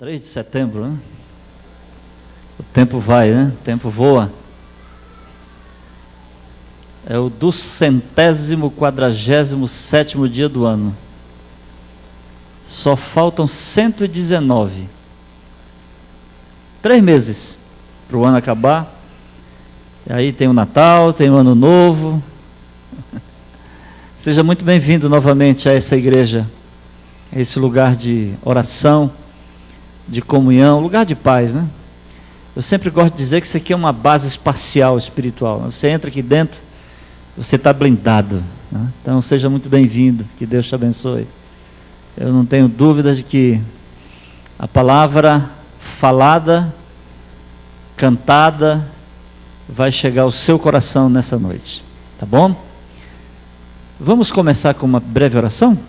3 de setembro, né? O tempo vai, né? O tempo voa. É o 247º dia do ano. Só faltam 119. 3 meses para o ano acabar. E aí tem o Natal, tem o Ano Novo. Seja muito bem-vindo novamente a essa igreja, a esse lugar de oração, de comunhão, lugar de paz, né? Eu sempre gosto de dizer que isso aqui é uma base espacial espiritual. Você entra aqui dentro, você está blindado, né? Então seja muito bem-vindo, que Deus te abençoe. Eu não tenho dúvida de que a palavra falada, cantada, vai chegar ao seu coração nessa noite, tá bom? Vamos começar com uma breve oração?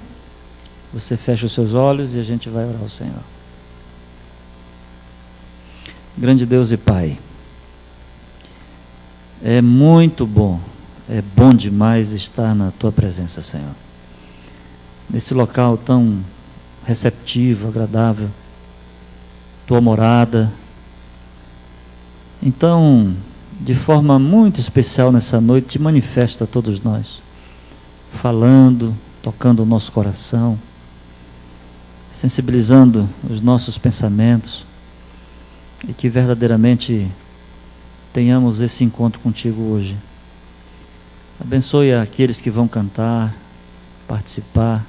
Você fecha os seus olhos e a gente vai orar ao Senhor. Grande Deus e Pai, é muito bom, é bom demais estar na Tua presença, Senhor. Nesse local tão receptivo, agradável, Tua morada. Então, de forma muito especial nessa noite, te manifesta a todos nós, falando, tocando o nosso coração, sensibilizando os nossos pensamentos, e que verdadeiramente tenhamos esse encontro contigo hoje. Abençoe aqueles que vão cantar, participar,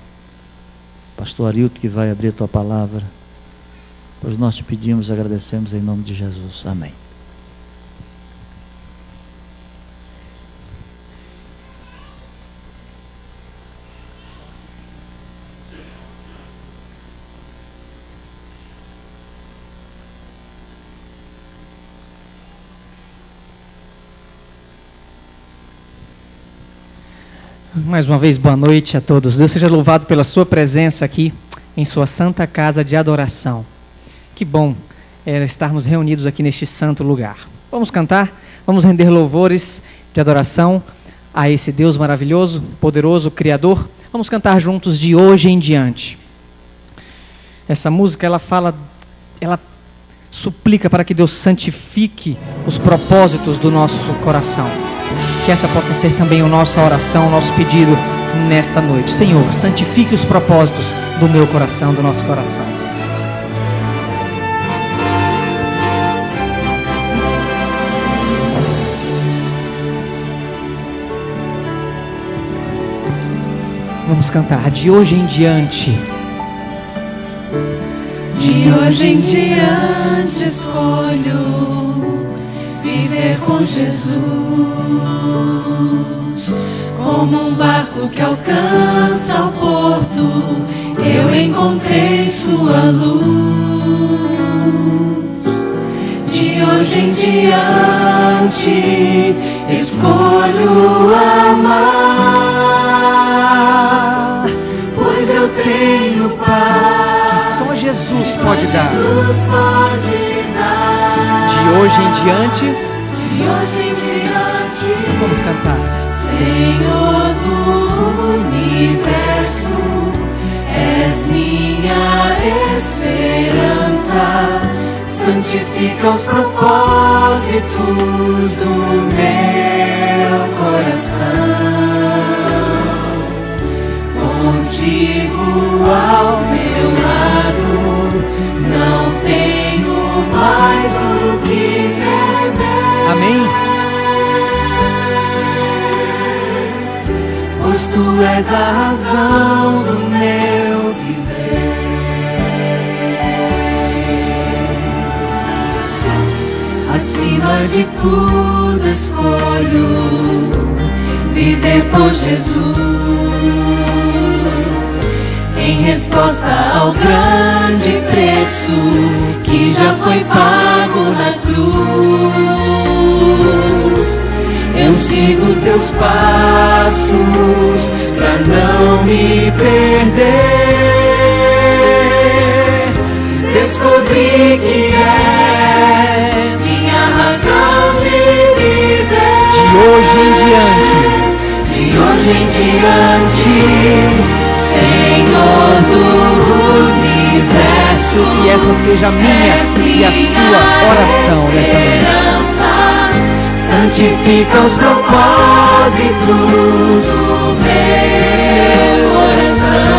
pastor Arilton que vai abrir a tua palavra, pois nós te pedimos e agradecemos em nome de Jesus. Amém. Mais uma vez, boa noite a todos. Deus seja louvado pela sua presença aqui em sua santa casa de adoração. Que bom estarmos reunidos aqui neste santo lugar. Vamos cantar, vamos render louvores de adoração a esse Deus maravilhoso, poderoso, Criador. Vamos cantar juntos de hoje em diante. Essa música, ela suplica para que Deus santifique os propósitos do nosso coração. Que essa possa ser também a nossa oração, o nosso pedido nesta noite. Senhor, santifique os propósitos do meu coração, do nosso coração. Vamos cantar de hoje em diante. De hoje em diante escolho viver com Jesus, como um barco que alcança o porto, eu encontrei sua luz. De hoje em diante escolho amar, pois eu tenho paz que só Jesus pode dar. De hoje em diante, vamos cantar. Senhor do universo, és minha esperança, santifica os propósitos do meu coração. Contigo ao meu lado, não tenho mais o que temer. Amém. Pois tu és a razão do meu viver. Acima de tudo escolho viver por Jesus, em resposta ao grande preço que já foi pago na cruz. Eu sigo teus passos pra não me perder. Descobri que és minha razão de viver. De hoje em diante, de hoje em diante, Senhor do universo, Que essa seja a minha e a sua oração nesta noite. Santifica os propósitos do meu coração.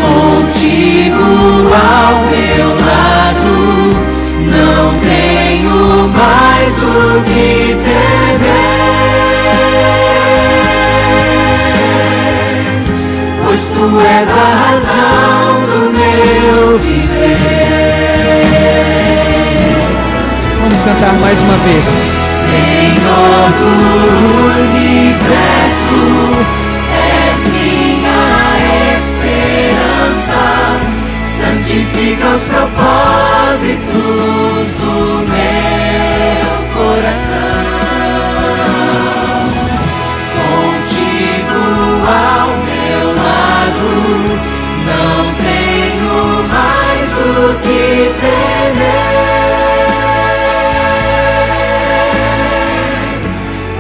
Contigo ao meu lado, não tenho mais o que temer, pois tu és a razão do meu viver. Vamos cantar mais uma vez. Senhor do universo, és minha esperança. Santifica os propósitos do meu coração. Contigo ao meu lado, não tenho mais o que temer,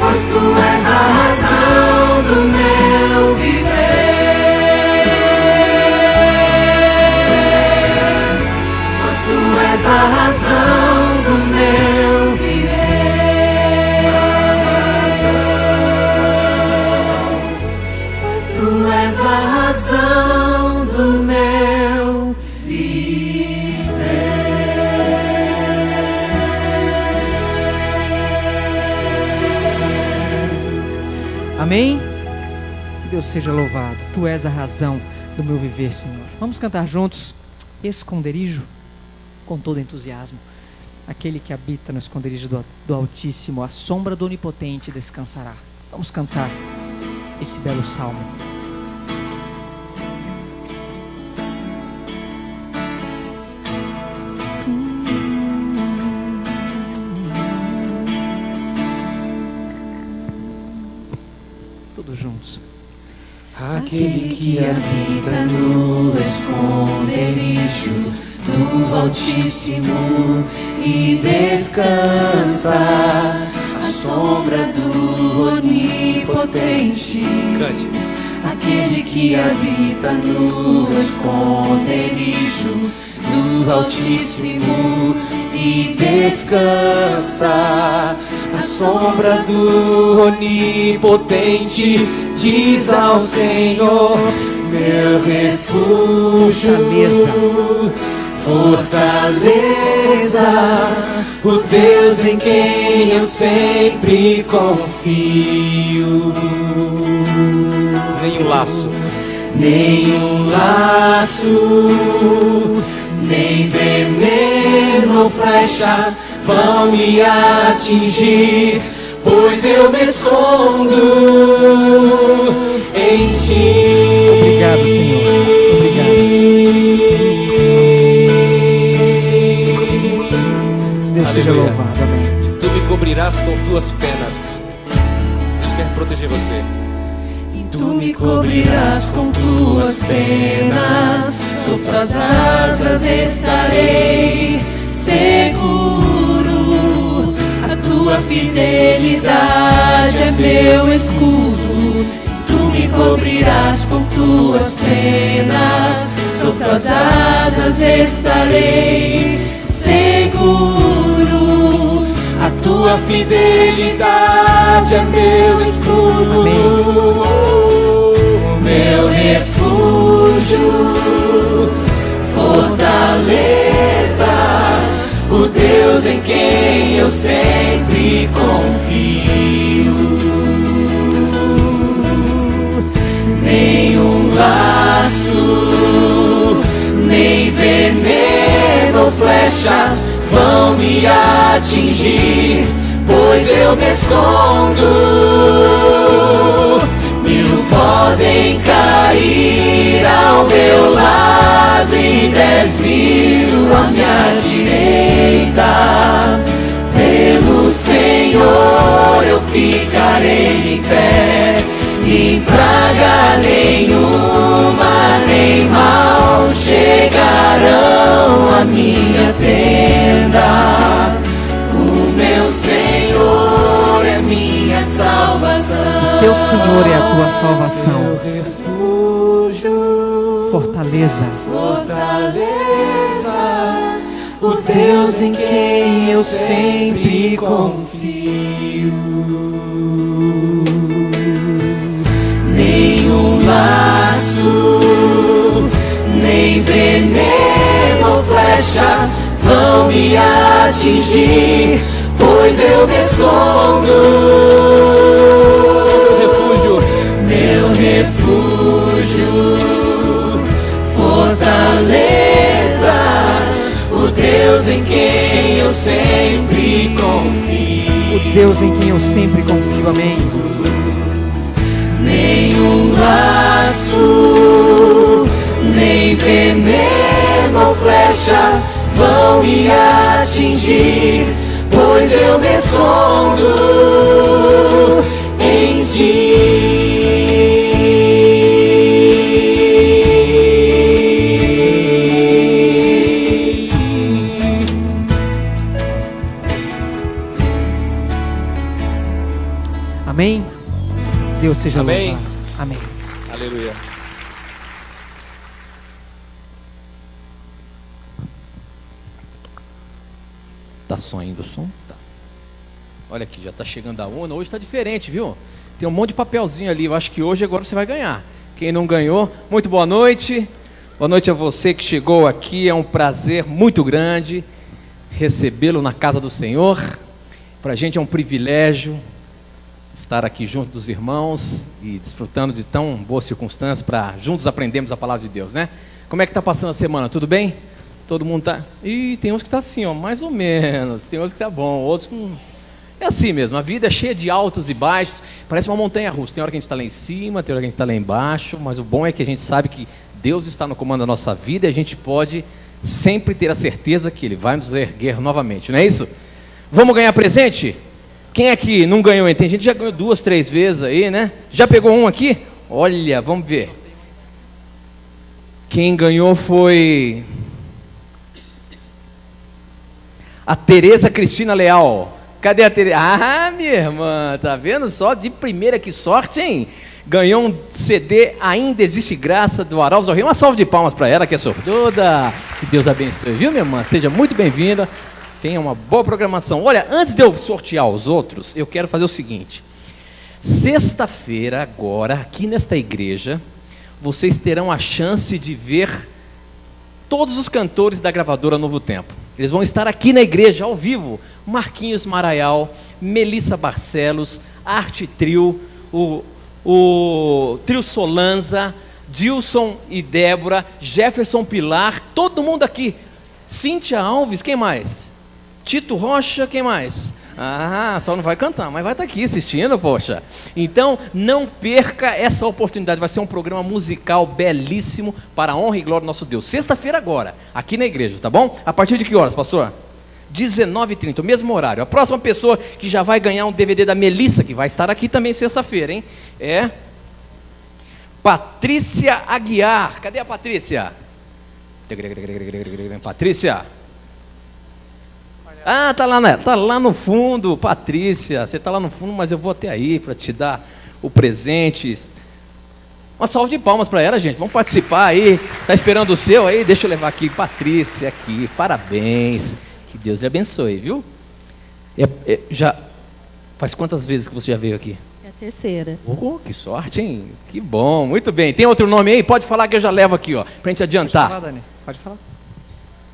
pois tu és a razão do meu viver. Pois tu és a razão do meu viver. Pois tu és a razão do meu viver. Amém? Que Deus seja louvado. Tu és a razão do meu viver, Senhor. Vamos cantar juntos. Esconderijo, com todo entusiasmo. Aquele que habita no esconderijo do Altíssimo, a sombra do Onipotente descansará. Vamos cantar esse belo salmo. Todos juntos. Aquele que habita no esconderijo do Altíssimo e descansa à sombra do Onipotente. Cante. Aquele que habita no esconderijo do Altíssimo e descansa à sombra do Onipotente, diz ao Senhor, meu refúgio, fortaleza, o Deus em quem eu sempre confio. Nenhum laço, Nenhum laço, nem veneno ou flecha vão me atingir, pois eu me escondo em ti. Obrigado, Senhor. Obrigado. Deus seja Aleluia. louvado. Amém. Tu me cobrirás com tuas penas. Deus quer proteger você. Tu me cobrirás com tuas penas, sob tuas asas estarei seguro. A tua fidelidade é meu escudo. Tu me cobrirás com tuas penas, sob tuas asas estarei seguro. A tua fidelidade é meu escudo. Meu refúgio, fortaleza, o Deus em quem eu sempre confio. Nenhum laço, nem veneno ou flecha vão me atingir, pois eu me escondo. Mil podem cair ao meu lado e 10.000 à minha direita. Pelo Senhor eu ficarei em pé, e praga nenhuma nem mal chegarão à minha tenda. O meu Senhor é minha salvação. Teu Senhor é a tua salvação. Meu refúgio, Fortaleza. fortaleza, o Deus em quem eu sempre confio. Nenhum laço, nem veneno ou flecha vão me atingir, pois eu me escondo. Meu refúgio, fortaleza, o Deus em quem eu sempre confio. O Deus em quem eu sempre confio, amém. Nenhum laço, nem veneno ou flecha vão me atingir, pois eu me escondo em ti. Amém? Deus seja Amém. louvado. Amém. Aleluia. Tá saindo o som? Tá. Olha aqui, já tá chegando a urna. Hoje tá diferente, viu? Tem um monte de papelzinho ali. Eu acho que hoje agora você vai ganhar. Quem não ganhou, muito boa noite. Boa noite a você que chegou aqui. É um prazer muito grande recebê-lo na casa do Senhor. Para a gente é um privilégio estar aqui junto dos irmãos e desfrutando de tão boas circunstâncias para juntos aprendermos a palavra de Deus, né? Como é que tá passando a semana? Tudo bem? Todo mundo tá... Ih, tem uns que tá assim, ó, mais ou menos. Tem uns que tá bom, outros com... É assim mesmo, a vida é cheia de altos e baixos. Parece uma montanha russa. Tem hora que a gente está lá em cima, tem hora que a gente está lá embaixo. Mas o bom é que a gente sabe que Deus está no comando da nossa vida e a gente pode sempre ter a certeza que Ele vai nos erguer novamente, não é isso? Vamos ganhar presente? Quem aqui não ganhou? Tem gente que já ganhou 2, 3 vezes aí, né? Já pegou um aqui? Olha, vamos ver. Quem ganhou foi a Tereza Cristina Leal. Cadê a Tereza? Ah, minha irmã, tá vendo só? De primeira, que sorte, hein? Ganhou um CD Ainda Existe Graça, do Araújo Rio. Uma salva de palmas para ela, que é sortuda. Que Deus abençoe, viu, minha irmã? Seja muito bem-vinda. Tenha uma boa programação. Olha, antes de eu sortear os outros, eu quero fazer o seguinte. Sexta-feira, agora, aqui nesta igreja, vocês terão a chance de ver todos os cantores da gravadora Novo Tempo. Eles vão estar aqui na igreja, ao vivo. Marquinhos Maraial, Melissa Barcelos, Arte Trio, o Trio Solanza, Dilson e Débora, Jefferson Pilar, todo mundo aqui. Cíntia Alves, quem mais? Tito Rocha, quem mais? Ah, só não vai cantar, mas vai estar aqui assistindo, poxa. Então, não perca essa oportunidade. Vai ser um programa musical belíssimo para a honra e glória do nosso Deus. Sexta-feira agora, aqui na igreja, tá bom? A partir de que horas, pastor? 19h30, o mesmo horário. A próxima pessoa que já vai ganhar um DVD da Melissa, que vai estar aqui também sexta-feira, hein? É Patrícia Aguiar. Cadê a Patrícia? Patrícia. Ah, tá lá no fundo, Patrícia. Você tá lá no fundo, mas eu vou até aí para te dar o presente. Uma salva de palmas para ela, gente. Vamos participar aí. Tá esperando o seu aí? Deixa eu levar aqui, Patrícia, aqui. Parabéns. Que Deus lhe abençoe, viu? Já faz quantas vezes que você já veio aqui? É a terceira. Oh, que sorte, hein? Que bom, muito bem. Tem outro nome aí? Pode falar que eu já levo aqui, ó, pra gente adiantar. Pode falar, Dani. Pode falar.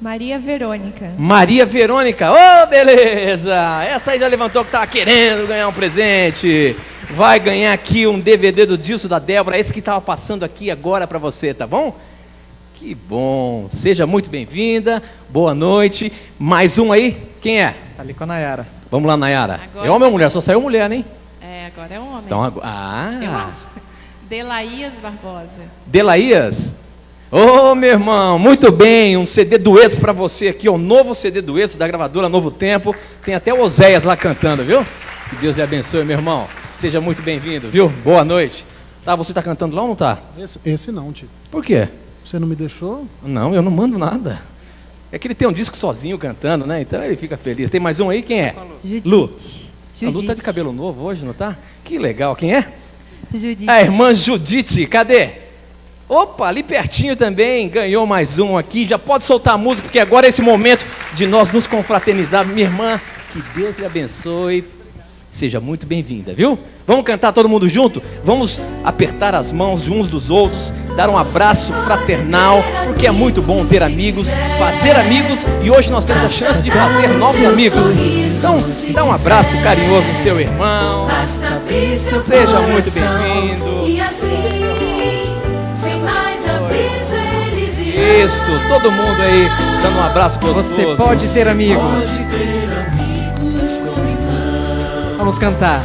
Maria Verônica. Maria Verônica, ô, beleza! Essa aí já levantou que estava querendo ganhar um presente. Vai ganhar aqui um DVD do Dilson, da Débora, esse que estava passando aqui agora para você, tá bom? Que bom, seja muito bem-vinda, boa noite. Mais um aí, quem é? Tá ali com a Nayara. Vamos lá, Nayara. Agora É homem ou mulher? vai Só saiu mulher, né? É, agora é homem. Então, Eu ah, acho. Delaías Barbosa. Delaías? Ô, meu irmão, muito bem, um CD duetos para você aqui, um novo CD duetos da gravadora Novo Tempo. Tem até o Oséias lá cantando, viu? Que Deus lhe abençoe, meu irmão. Seja muito bem-vindo, viu? Boa noite. Tá, você tá cantando lá ou não tá? Esse não, tio. Por quê? Você não me deixou? Não, eu não mando nada. É que ele tem um disco sozinho cantando, né? Então ele fica feliz. Tem mais um aí, quem é? Judite. Lu. A Lu Judite. tá de cabelo novo hoje, não tá? Que legal, quem é? Judite. A irmã Judite, cadê? Opa, ali pertinho também, ganhou mais um aqui. Já pode soltar a música, porque agora é esse momento de nós nos confraternizar. Minha irmã, que Deus lhe abençoe. Seja muito bem-vinda, viu? Vamos cantar todo mundo junto? Vamos apertar as mãos de uns dos outros, dar um abraço fraternal, porque é muito bom ter amigos, fazer amigos, e hoje nós temos a chance de fazer novos amigos. Então, dá um abraço carinhoso no seu irmão. Seja muito bem-vindo. Isso, todo mundo aí dando um abraço gostoso. Você pode ter amigos. Vamos cantar.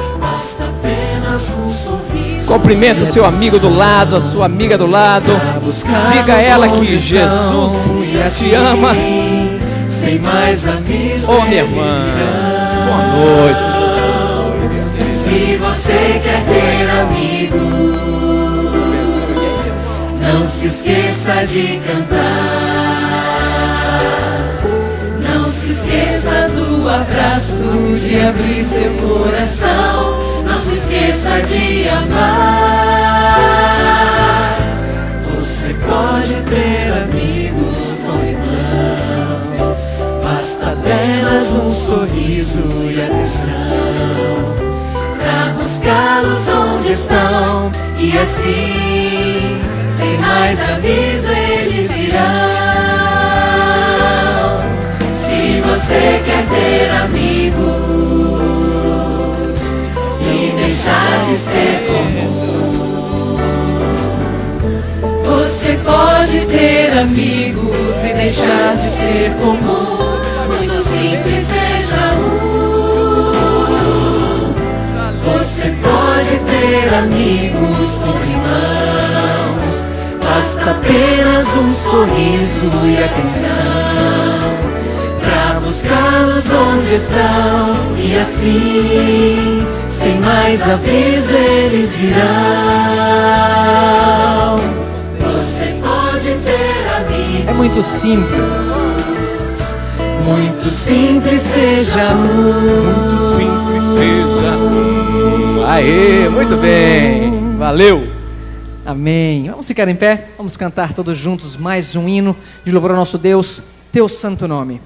Cumprimenta o seu amigo do lado, a sua amiga do lado. Diga a ela que Jesus te ama. Oh, minha irmã, boa noite. Se você quer ter amigos, não se esqueça de cantar. Não se esqueça do abraço, de abrir seu coração. Não se esqueça de amar. Você pode ter amigos com irmãos. Basta apenas um sorriso e atenção pra buscá-los onde estão. E assim, sem mais aviso, eles virão. Se você quer ter amigos e deixar de ser comum, você pode ter amigos e deixar de ser comum. Muito simples, seja um. Você pode ter amigos com irmãos. Basta apenas um sorriso e atenção pra buscá-los onde estão. E assim, sem mais aviso, eles virão. Você pode ter amigos. É muito simples. Muito simples, seja um. Muito simples, seja um. Aê, muito bem. Valeu. Amém. Vamos ficar em pé, vamos cantar todos juntos mais um hino de louvor ao nosso Deus, teu santo nome.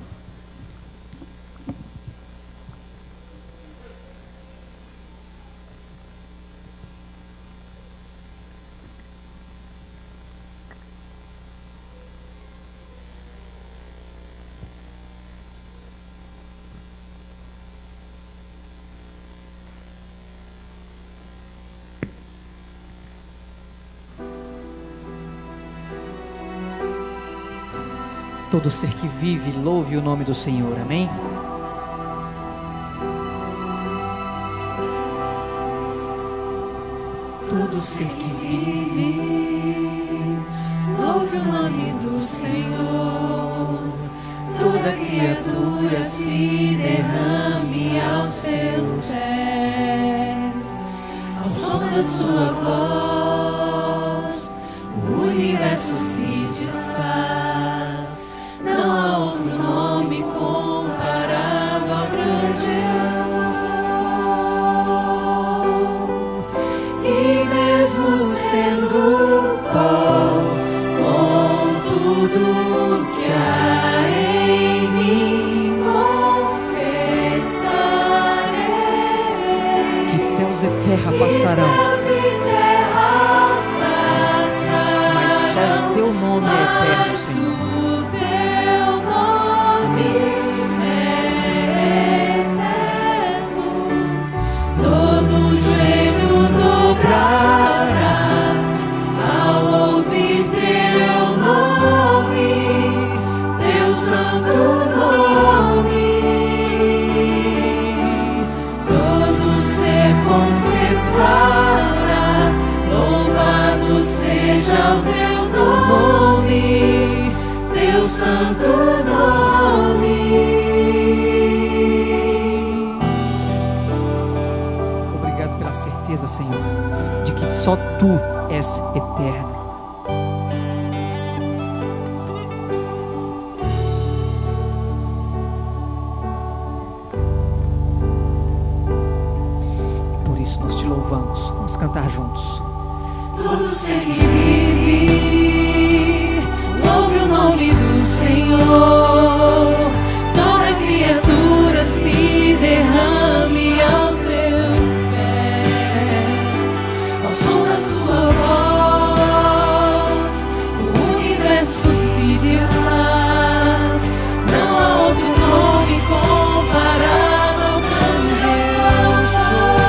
Todo ser que vive, louve o nome do Senhor. Amém? Todo ser que vive, louve o nome do Senhor. Toda criatura se derrame aos seus pés. Ao som da sua voz, o universo se desfaz. Não há outro nome comparado ao grande eu sou. E mesmo sendo pó, com tudo que há em mim, confessarei. Que céus e terra passarão, mas só o teu nome é eterno, Senhor. Ao ouvir teu nome, teu santo nome, todo ser confessará, louvado seja o teu nome, teu santo nome. Obrigado pela certeza, Senhor, de que só Tu és eterno. Por isso nós te louvamos. Vamos cantar juntos. todo ser que vive, louve o nome do Senhor. Toda criatura se derrame aos seus pés, ao som da sua voz, o universo se desfaz. Não há outro nome comparado ao grande eu sou.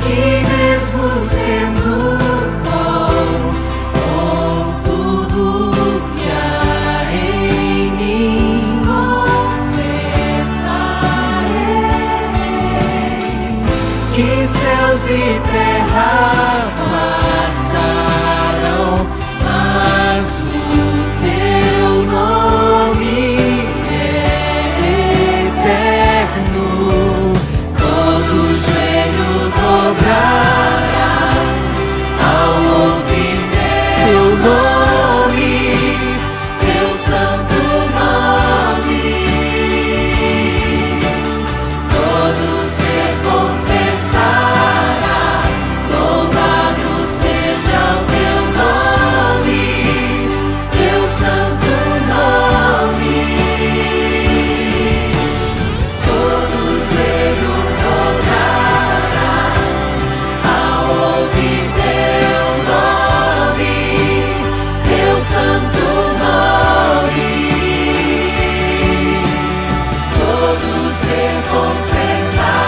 E mesmo sendo pó, com tudo que há em mim, confessarei que céus e terra passarão, mas o teu nome é eterno. Todo joelho dobrará ao ouvir teu nome, teu santo nome. Todo ser confessará, louvado seja o teu nome, teu santo nome. Todo joelho dobrará ao ouvir teu nome, teu santo nome. Todo ser confessará,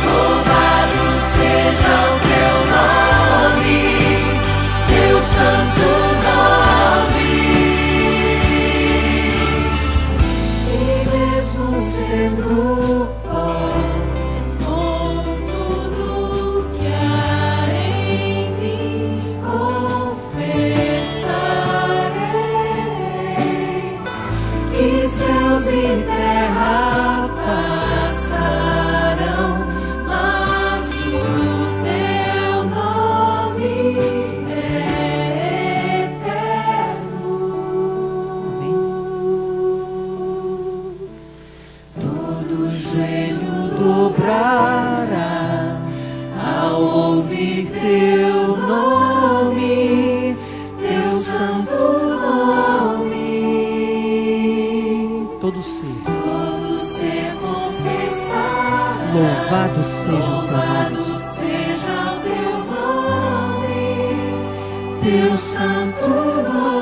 louvado seja o teu nome, teu santo nome. E mesmo sendo pó, com tudo que há em mim, confessarei que céus e terra passarão, mas o teu nome é eterno. Todo joelho dobrará ao ouvir teu nome, teu santo nome. Todo ser, Todo ser confessará, louvado seja o teu nome, louvado Senhor. seja o teu nome, teu santo nome.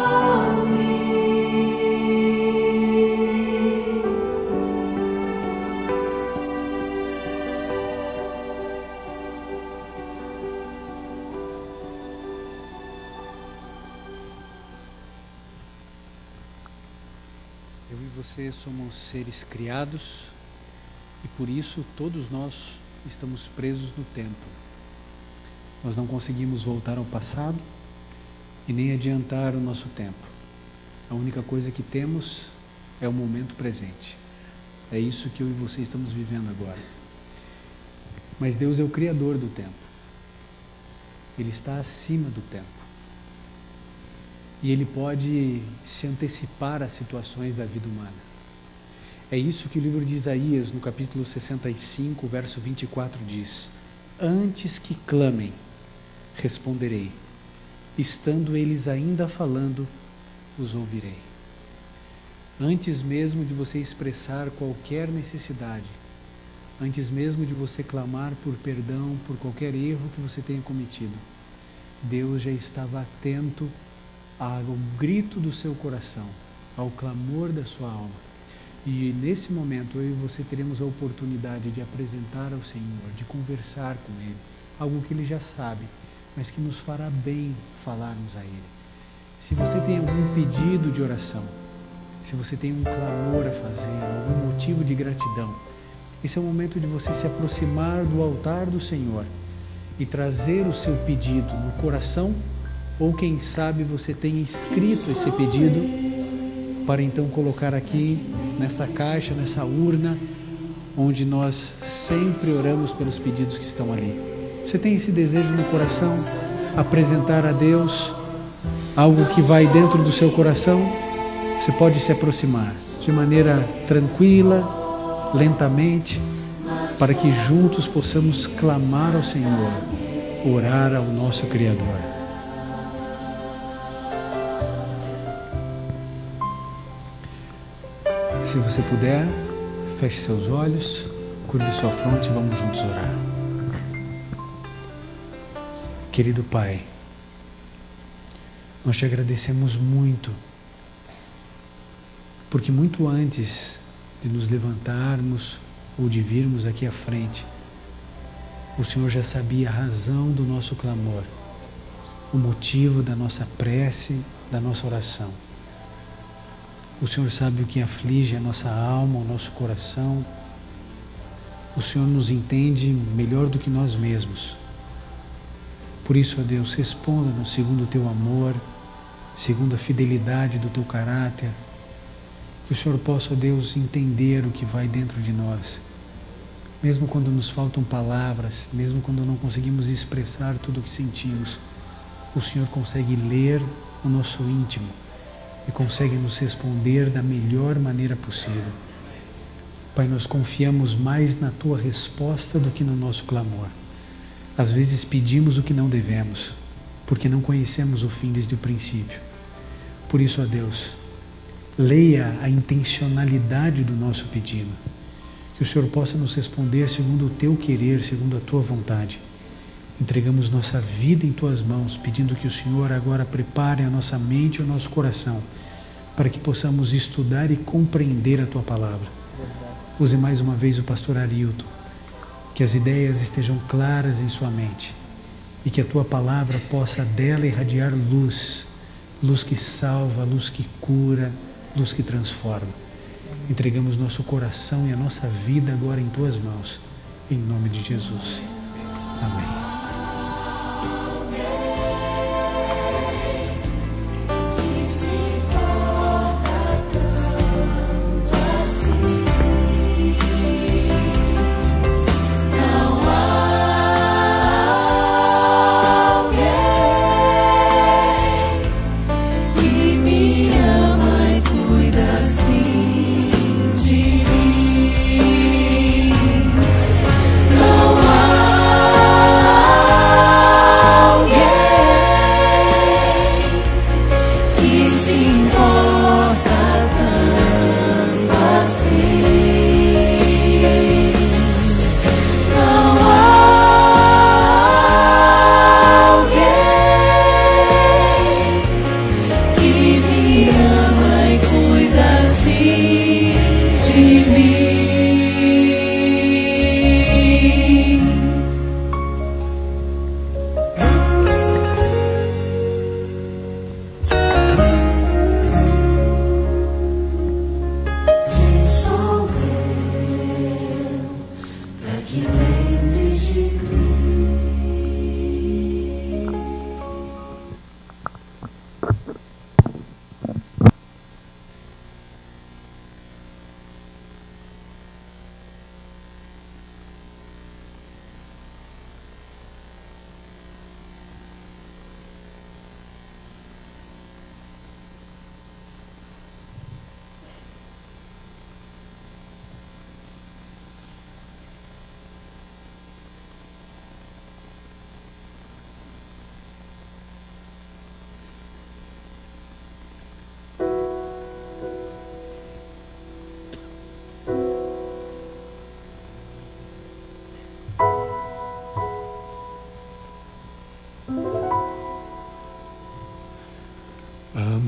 Eu e você somos seres criados e por isso todos nós estamos presos no tempo. Nós não conseguimos voltar ao passado e nem adiantar o nosso tempo. A única coisa que temos é o momento presente. É isso que eu e você estamos vivendo agora. Mas Deus é o Criador do tempo. Ele está acima do tempo. E Ele pode se antecipar às situações da vida humana. É isso que o livro de Isaías, no capítulo 65, verso 24, diz: antes que clamem, responderei. Estando eles ainda falando, os ouvirei. Antes mesmo de você expressar qualquer necessidade, antes mesmo de você clamar por perdão por qualquer erro que você tenha cometido, Deus já estava atento ao grito do seu coração, ao clamor da sua alma. E nesse momento eu e você teremos a oportunidade de apresentar ao Senhor, de conversar com Ele, algo que Ele já sabe, mas que nos fará bem falarmos a Ele. Se você tem algum pedido de oração, se você tem um clamor a fazer, algum motivo de gratidão, esse é o momento de você se aproximar do altar do Senhor e trazer o seu pedido no coração, ou quem sabe você tenha escrito esse pedido para então colocar aqui nessa caixa, nessa urna, onde nós sempre oramos pelos pedidos que estão ali. Você tem esse desejo no coração, apresentar a Deus algo que vai dentro do seu coração? Você pode se aproximar de maneira tranquila, lentamente, para que juntos possamos clamar ao Senhor, orar ao nosso Criador. Se você puder, feche seus olhos, curve sua fronte e vamos juntos orar. Querido Pai, nós te agradecemos muito, porque muito antes de nos levantarmos ou de virmos aqui à frente, o Senhor já sabia a razão do nosso clamor, o motivo da nossa prece, da nossa oração. O Senhor sabe o que aflige a nossa alma, o nosso coração. O Senhor nos entende melhor do que nós mesmos. Por isso, ó Deus, responda-nos segundo o teu amor, segundo a fidelidade do teu caráter. Que o Senhor possa, ó Deus, entender o que vai dentro de nós. Mesmo quando nos faltam palavras, mesmo quando não conseguimos expressar tudo o que sentimos, o Senhor consegue ler o nosso íntimo e consegue nos responder da melhor maneira possível. Pai, nós confiamos mais na tua resposta do que no nosso clamor. Às vezes pedimos o que não devemos, porque não conhecemos o fim desde o princípio. Por isso, ó Deus, leia a intencionalidade do nosso pedido, que o Senhor possa nos responder segundo o teu querer, segundo a tua vontade. Entregamos nossa vida em tuas mãos, pedindo que o Senhor agora prepare a nossa mente e o nosso coração, para que possamos estudar e compreender a tua palavra. Use mais uma vez o pastor Arilton, que as ideias estejam claras em sua mente e que a tua palavra possa dela irradiar luz, luz que salva, luz que cura, luz que transforma. Entregamos nosso coração e a nossa vida agora em tuas mãos, em nome de Jesus. Amém.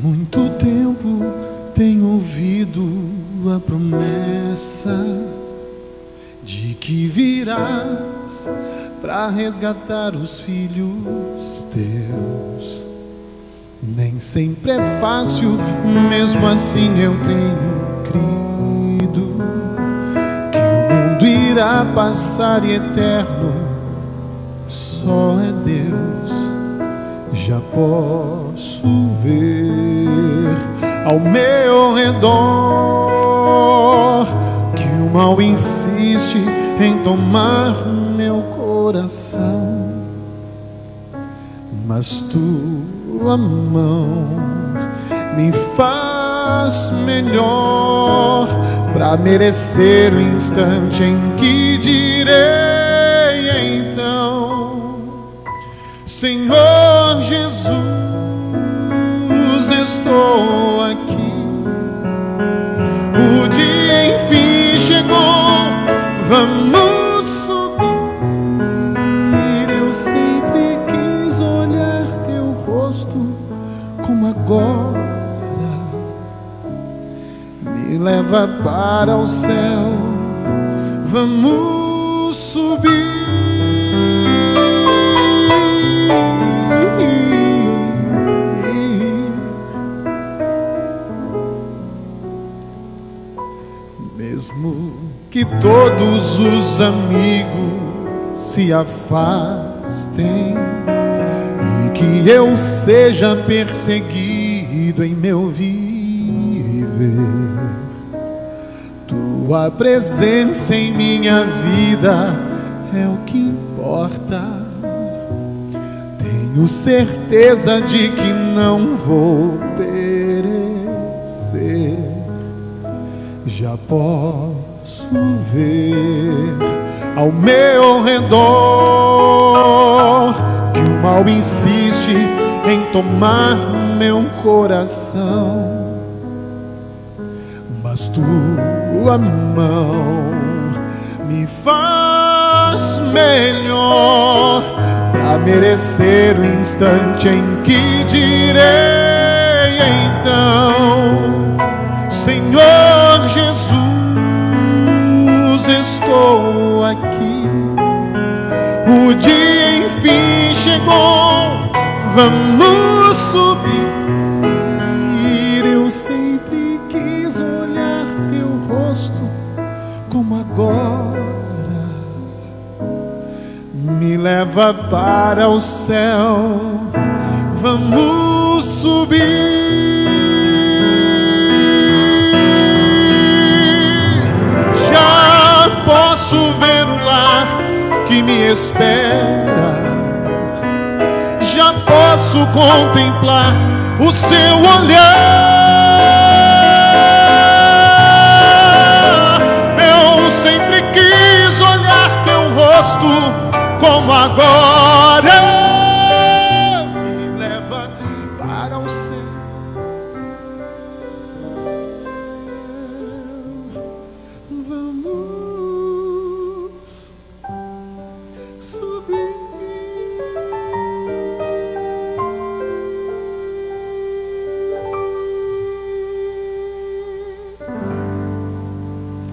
Muito tempo tenho ouvido a promessa de que virás para resgatar os filhos teus. Nem sempre é fácil, mesmo assim eu tenho crido que o mundo irá passar e eterno só é Deus. Já posso ver ao meu redor que o mal insiste em tomar meu coração, mas tua mão me faz melhor, para merecer o instante em que direi então: Senhor Jesus, estou aqui. O dia enfim chegou, vamos subir. Eu sempre quis olhar teu rosto como agora. Me leva para o céu, vamos subir. Mesmo que todos os amigos se afastem e que eu seja perseguido em meu viver, tua presença em minha vida é o que importa. Tenho certeza de que não vou perecer. Já posso ver ao meu redor que o mal insiste em tomar meu coração, mas tua mão me faz melhor para merecer o instante em que direi então: Senhor Jesus, estou aqui. O dia enfim chegou, vamos subir. Eu sempre quis olhar teu rosto como agora. Me leva para o céu, vamos subir. Posso ver o lar que me espera. Já posso contemplar o seu olhar. Eu sempre quis olhar teu rosto como agora. Me leva para o céu,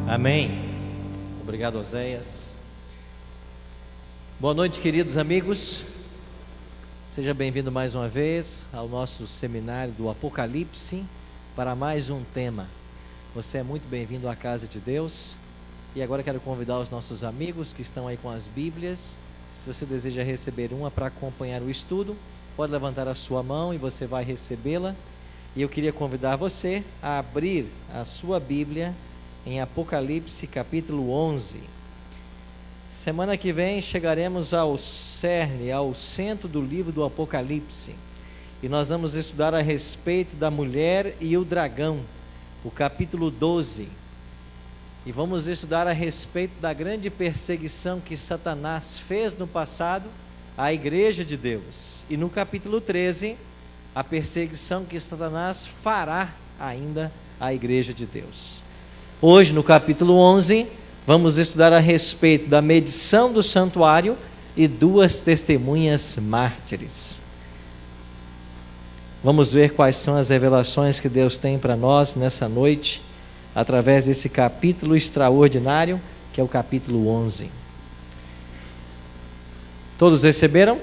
amém. Obrigado, Oséias. Boa noite, queridos amigos. Seja bem-vindo mais uma vez ao nosso seminário do Apocalipse para mais um tema. Você é muito bem-vindo à casa de Deus. E agora quero convidar os nossos amigos que estão aí com as Bíblias. Se você deseja receber uma para acompanhar o estudo, pode levantar a sua mão e você vai recebê-la. E eu queria convidar você a abrir a sua Bíblia em Apocalipse capítulo 11. Semana que vem chegaremos ao cerne, ao centro do livro do Apocalipse, e nós vamos estudar a respeito da mulher e o dragão, o capítulo 12, e vamos estudar a respeito da grande perseguição que Satanás fez no passado à igreja de Deus, e no capítulo 13, a perseguição que Satanás fará ainda à igreja de Deus. Hoje, no capítulo 11, vamos estudar a respeito da medição do santuário e duas testemunhas mártires. Vamos ver quais são as revelações que Deus tem para nós nessa noite, através desse capítulo extraordinário, que é o capítulo 11. Todos receberam?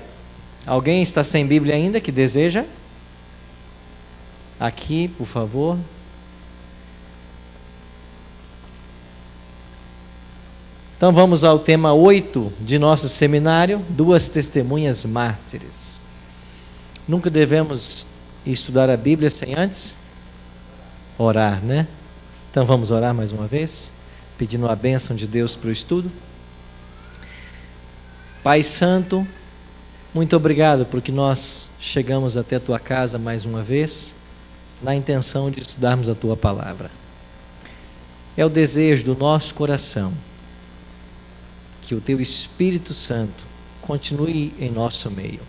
Alguém está sem Bíblia ainda que deseja? Aqui, por favor. Então vamos ao tema 8 de nosso seminário, duas testemunhas mártires. Nunca devemos estudar a Bíblia sem antes orar, né? Então vamos orar mais uma vez, pedindo a bênção de Deus para o estudo. Pai Santo, muito obrigado porque nós chegamos até a Tua casa mais uma vez, na intenção de estudarmos a Tua palavra. É o desejo do nosso coração que o Teu Espírito Santo continue em nosso meio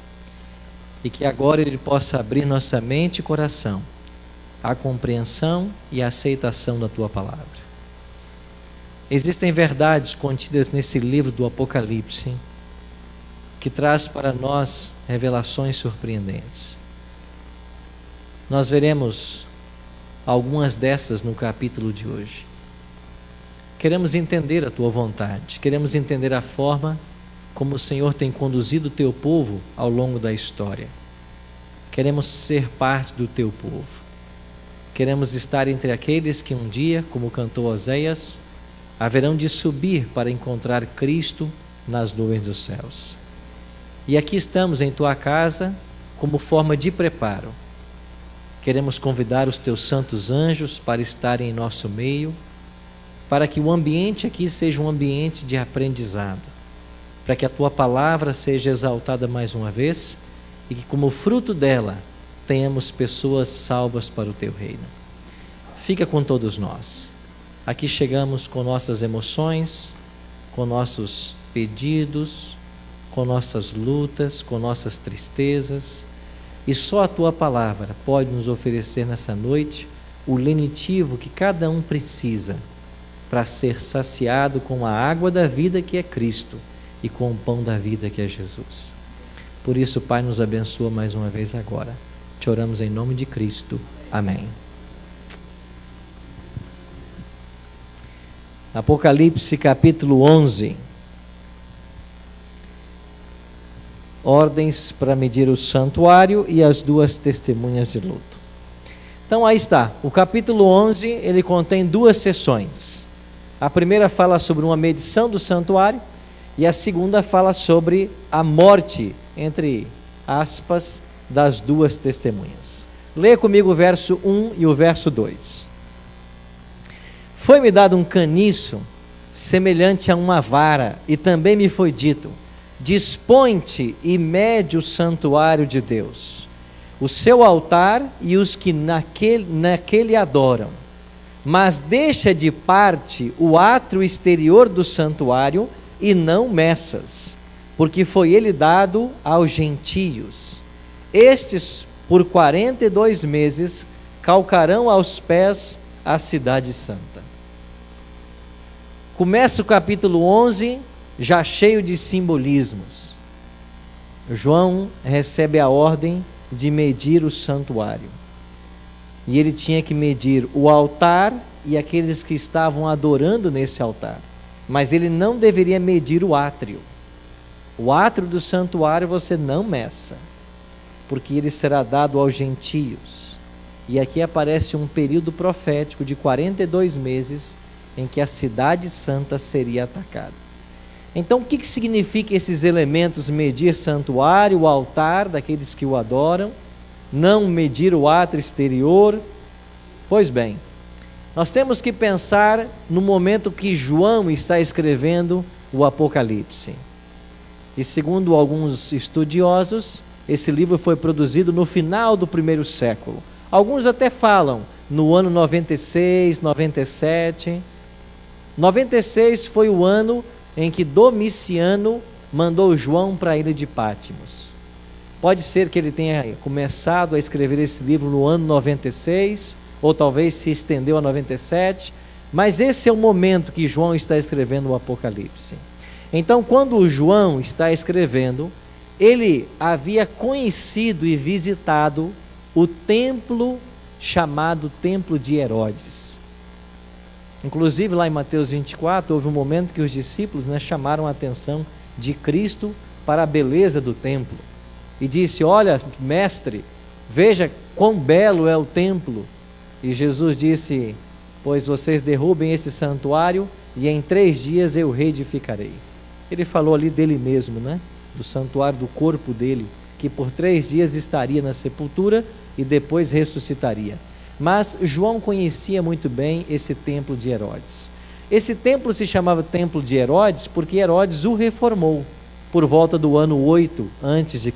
e que agora Ele possa abrir nossa mente e coração à compreensão e à aceitação da Tua palavra. Existem verdades contidas nesse livro do Apocalipse que traz para nós revelações surpreendentes. Nós veremos algumas dessas no capítulo de hoje. Queremos entender a Tua vontade, queremos entender a forma como o Senhor tem conduzido o Teu povo ao longo da história. Queremos ser parte do Teu povo. Queremos estar entre aqueles que um dia, como cantou Oséias, haverão de subir para encontrar Cristo nas nuvens dos céus. E aqui estamos em Tua casa como forma de preparo. Queremos convidar os Teus santos anjos para estarem em nosso meio, para que o ambiente aqui seja um ambiente de aprendizado, para que a Tua palavra seja exaltada mais uma vez e que, como fruto dela, tenhamos pessoas salvas para o Teu reino. Fica com todos nós. Aqui chegamos com nossas emoções, com nossos pedidos, com nossas lutas, com nossas tristezas, e só a Tua palavra pode nos oferecer nessa noite o lenitivo que cada um precisa para ser saciado com a água da vida que é Cristo e com o pão da vida que é Jesus. Por isso, Pai, nos abençoa mais uma vez agora. Te oramos em nome de Cristo. Amém. Apocalipse capítulo 11. Ordens para medir o santuário e as duas testemunhas de luto. Então aí está, o capítulo 11, ele contém duas sessões. A primeira fala sobre uma medição do santuário e a segunda fala sobre a morte, entre aspas, das duas testemunhas. Leia comigo o verso 1 e o verso 2. Foi-me dado um caniço semelhante a uma vara, e também me foi dito: dispõe-te e mede o santuário de Deus, o seu altar e os que naquele adoram. Mas deixa de parte o átrio exterior do santuário e não meças, porque foi ele dado aos gentios. Estes, por 42 meses, calcarão aos pés a cidade santa. Começa o capítulo 11, já cheio de simbolismos. João recebe a ordem de medir o santuário. E ele tinha que medir o altar e aqueles que estavam adorando nesse altar. Mas ele não deveria medir o átrio. O átrio do santuário você não meça, porque ele será dado aos gentios. E aqui aparece um período profético de 42 meses em que a cidade santa seria atacada. Então, o que significa esses elementos? Medir santuário, o altar daqueles que o adoram, não medir o átrio exterior. Pois bem, nós temos que pensar no momento que João está escrevendo o Apocalipse. E segundo alguns estudiosos, esse livro foi produzido no final do primeiro século. Alguns até falam no ano 96, 97. 96 foi o ano em que Domiciano mandou João para a ilha de Patmos. Pode ser que ele tenha começado a escrever esse livro no ano 96, ou talvez se estendeu a 97, mas esse é o momento que João está escrevendo o Apocalipse. Então, quando o João está escrevendo, ele havia conhecido e visitado o templo chamado Templo de Herodes. Inclusive, lá em Mateus 24, houve um momento que os discípulos chamaram a atenção de Cristo para a beleza do templo. E disse: olha, mestre, veja quão belo é o templo. E Jesus disse: pois vocês derrubem esse santuário e em 3 dias eu reedificarei. Ele falou ali dele mesmo, do santuário do corpo dele, que por 3 dias estaria na sepultura e depois ressuscitaria. Mas João conhecia muito bem esse templo de Herodes. Esse templo se chamava Templo de Herodes porque Herodes o reformou por volta do ano 8 a.C.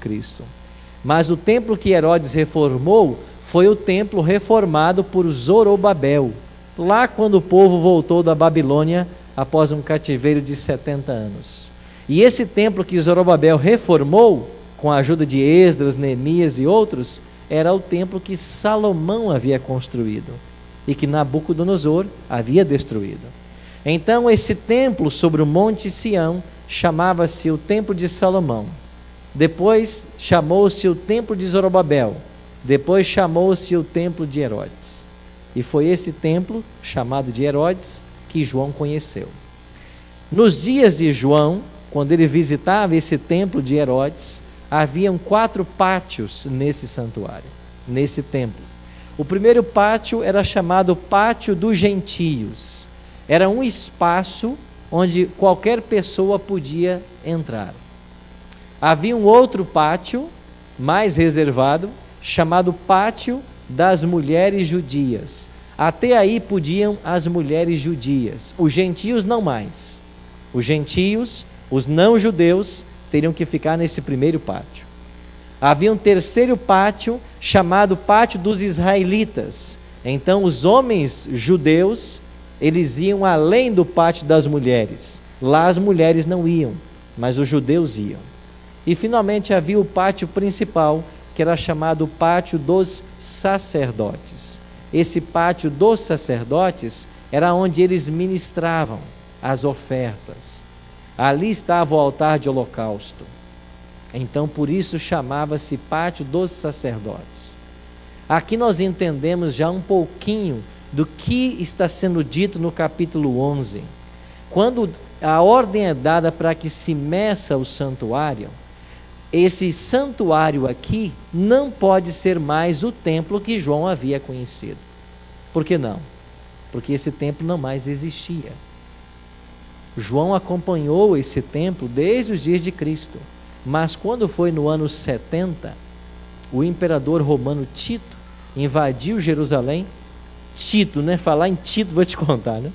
Mas o templo que Herodes reformou foi o templo reformado por Zorobabel, lá quando o povo voltou da Babilônia após um cativeiro de 70 anos. E esse templo que Zorobabel reformou, com a ajuda de Esdras, Neemias e outros, era o templo que Salomão havia construído e que Nabucodonosor havia destruído. Então esse templo sobre o Monte Sião chamava-se o Templo de Salomão. Depois chamou-se o Templo de Zorobabel. Depois chamou-se o Templo de Herodes. E foi esse templo, chamado de Herodes, que João conheceu. Nos dias de João, quando ele visitava esse templo de Herodes, haviam 4 pátios nesse santuário, nesse templo. O primeiro pátio era chamado Pátio dos Gentios. Era um espaço onde qualquer pessoa podia entrar. Havia um outro pátio, mais reservado, chamado Pátio das Mulheres Judias. Até aí podiam as mulheres judias, os gentios não mais. Os gentios, os não-judeus, teriam que ficar nesse primeiro pátio. Havia um terceiro pátio, chamado Pátio dos Israelitas. Então os homens judeus, eles iam além do pátio das mulheres. Lá as mulheres não iam, mas os judeus iam. E finalmente havia o pátio principal, que era chamado Pátio dos Sacerdotes. Esse pátio dos sacerdotes era onde eles ministravam as ofertas. Ali estava o altar de holocausto. Então, por isso chamava-se Pátio dos Sacerdotes. Aqui nós entendemos já um pouquinho do que está sendo dito no capítulo 11. Quando a ordem é dada para que se meça o santuário, esse santuário aqui não pode ser mais o templo que João havia conhecido. Por que não? Porque esse templo não mais existia. João acompanhou esse templo desde os dias de Cristo. Mas quando foi no ano 70, o imperador romano Tito invadiu Jerusalém. Tito, né? Falar em Tito vou te contar, né?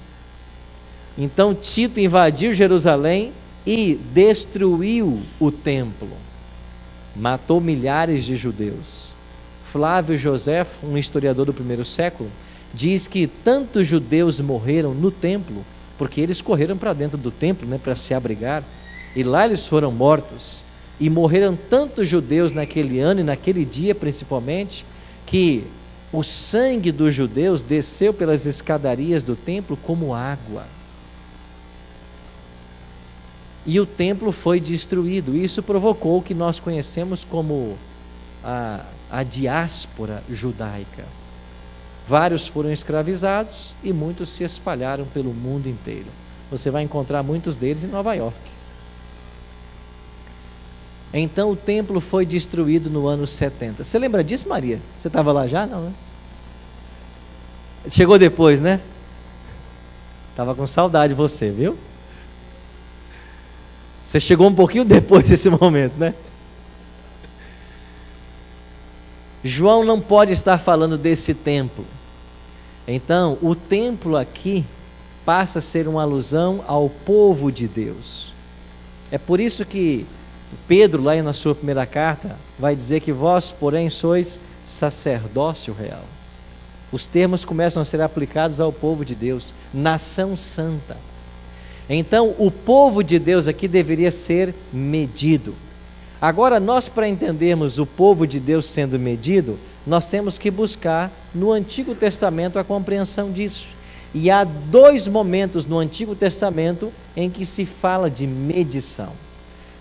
Então Tito invadiu Jerusalém e destruiu o templo. Matou milhares de judeus. Flávio Joséfo, um historiador do primeiro século, diz que tantos judeus morreram no templo, porque eles correram para dentro do templo, né, para se abrigar, e lá eles foram mortos. E morreram tantos judeus naquele ano e naquele dia principalmente, que o sangue dos judeus desceu pelas escadarias do templo como água. E o templo foi destruído. Isso provocou o que nós conhecemos como a diáspora judaica. Vários foram escravizados e muitos se espalharam pelo mundo inteiro. Você vai encontrar muitos deles em Nova York. Então o templo foi destruído no ano 70. Você lembra disso, Maria? Você estava lá já? Não, né? Chegou depois, né? Estava com saudade de você, viu? Você chegou um pouquinho depois desse momento, né? João não pode estar falando desse templo. Então, o templo aqui passa a ser uma alusão ao povo de Deus. É por isso que Pedro, lá na sua primeira carta, vai dizer que vós, porém, sois sacerdócio real. Os termos começam a ser aplicados ao povo de Deus, nação santa. Então, o povo de Deus aqui deveria ser medido. Agora, nós, para entendermos o povo de Deus sendo medido, nós temos que buscar no Antigo Testamento a compreensão disso. E há 2 momentos no Antigo Testamento em que se fala de medição.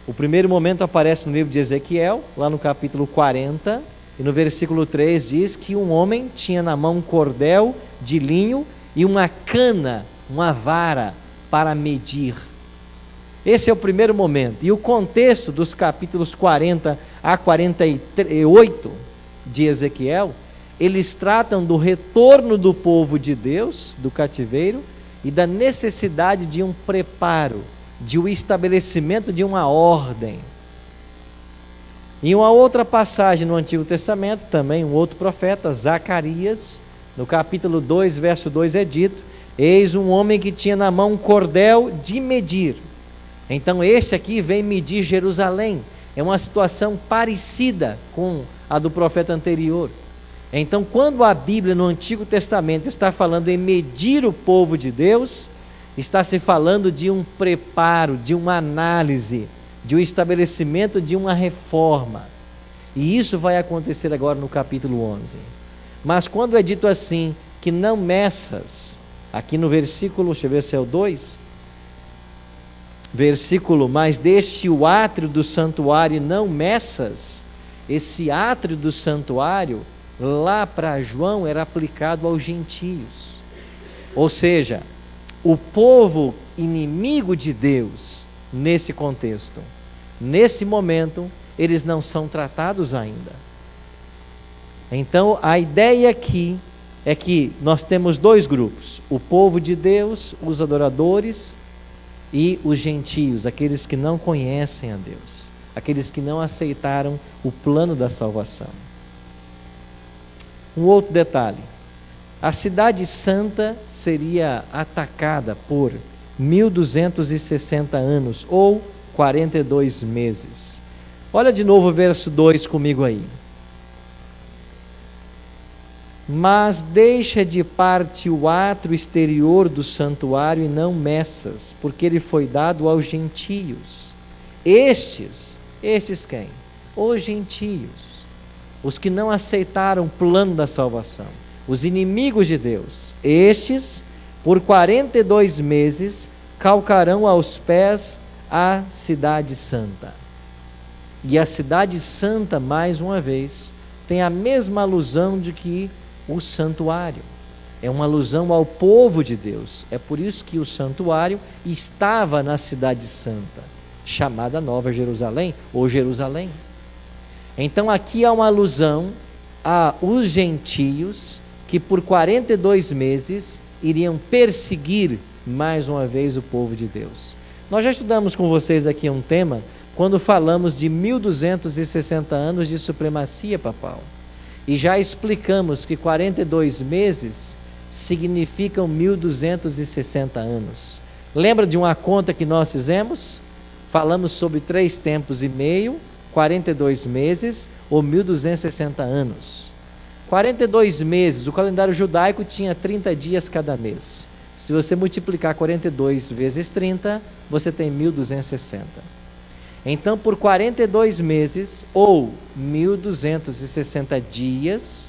O primeiro momento aparece no livro de Ezequiel, lá no capítulo 40, e no versículo 3 diz que um homem tinha na mão um cordel de linho e uma cana, uma vara, para medir. Esse é o primeiro momento. E o contexto dos capítulos 40 a 48 de Ezequiel, eles tratam do retorno do povo de Deus, do cativeiro, e da necessidade de um preparo, de um estabelecimento de uma ordem. Em uma outra passagem no Antigo Testamento, também um outro profeta, Zacarias, no capítulo 2, verso 2 é dito: eis um homem que tinha na mão um cordel de medir. Então este aqui vem medir Jerusalém. É uma situação parecida com a do profeta anterior. Então, quando a Bíblia no Antigo Testamento está falando em medir o povo de Deus, está se falando de um preparo, de uma análise, de um estabelecimento de uma reforma. E isso vai acontecer agora no capítulo 11. Mas quando é dito assim, que não meças, aqui no versículo, deixa eu ver se é o 2, versículo, mas deste o átrio do santuário não meças, esse átrio do santuário, lá para João, era aplicado aos gentios. Ou seja, o povo inimigo de Deus, nesse contexto, nesse momento, eles não são tratados ainda. Então, a ideia aqui é que nós temos dois grupos: o povo de Deus, os adoradores, e os gentios, aqueles que não conhecem a Deus, aqueles que não aceitaram o plano da salvação. Um outro detalhe: a cidade santa seria atacada por 1260 anos, ou 42 meses. Olha de novo o verso 2 comigo aí. Mas deixa de parte o átrio exterior do santuário e não meças, porque ele foi dado aos gentios. Estes quem? Os gentios, os que não aceitaram o plano da salvação, os inimigos de Deus. Estes, por 42 meses, calcarão aos pés a cidade santa. E a cidade santa, mais uma vez, tem a mesma alusão de que o santuário. É uma alusão ao povo de Deus. É por isso que o santuário estava na cidade santa, chamada Nova Jerusalém, ou Jerusalém. Então aqui há uma alusão a os gentios que por 42 meses iriam perseguir mais uma vez o povo de Deus. Nós já estudamos com vocês aqui um tema quando falamos de 1260 anos de supremacia papal. E já explicamos que 42 meses significam 1260 anos. Lembra de uma conta que nós fizemos? Falamos sobre 3 tempos e meio, 42 meses ou 1260 anos. 42 meses, o calendário judaico tinha 30 dias cada mês. Se você multiplicar 42 vezes 30, você tem 1260. Então, por 42 meses, ou 1260 dias,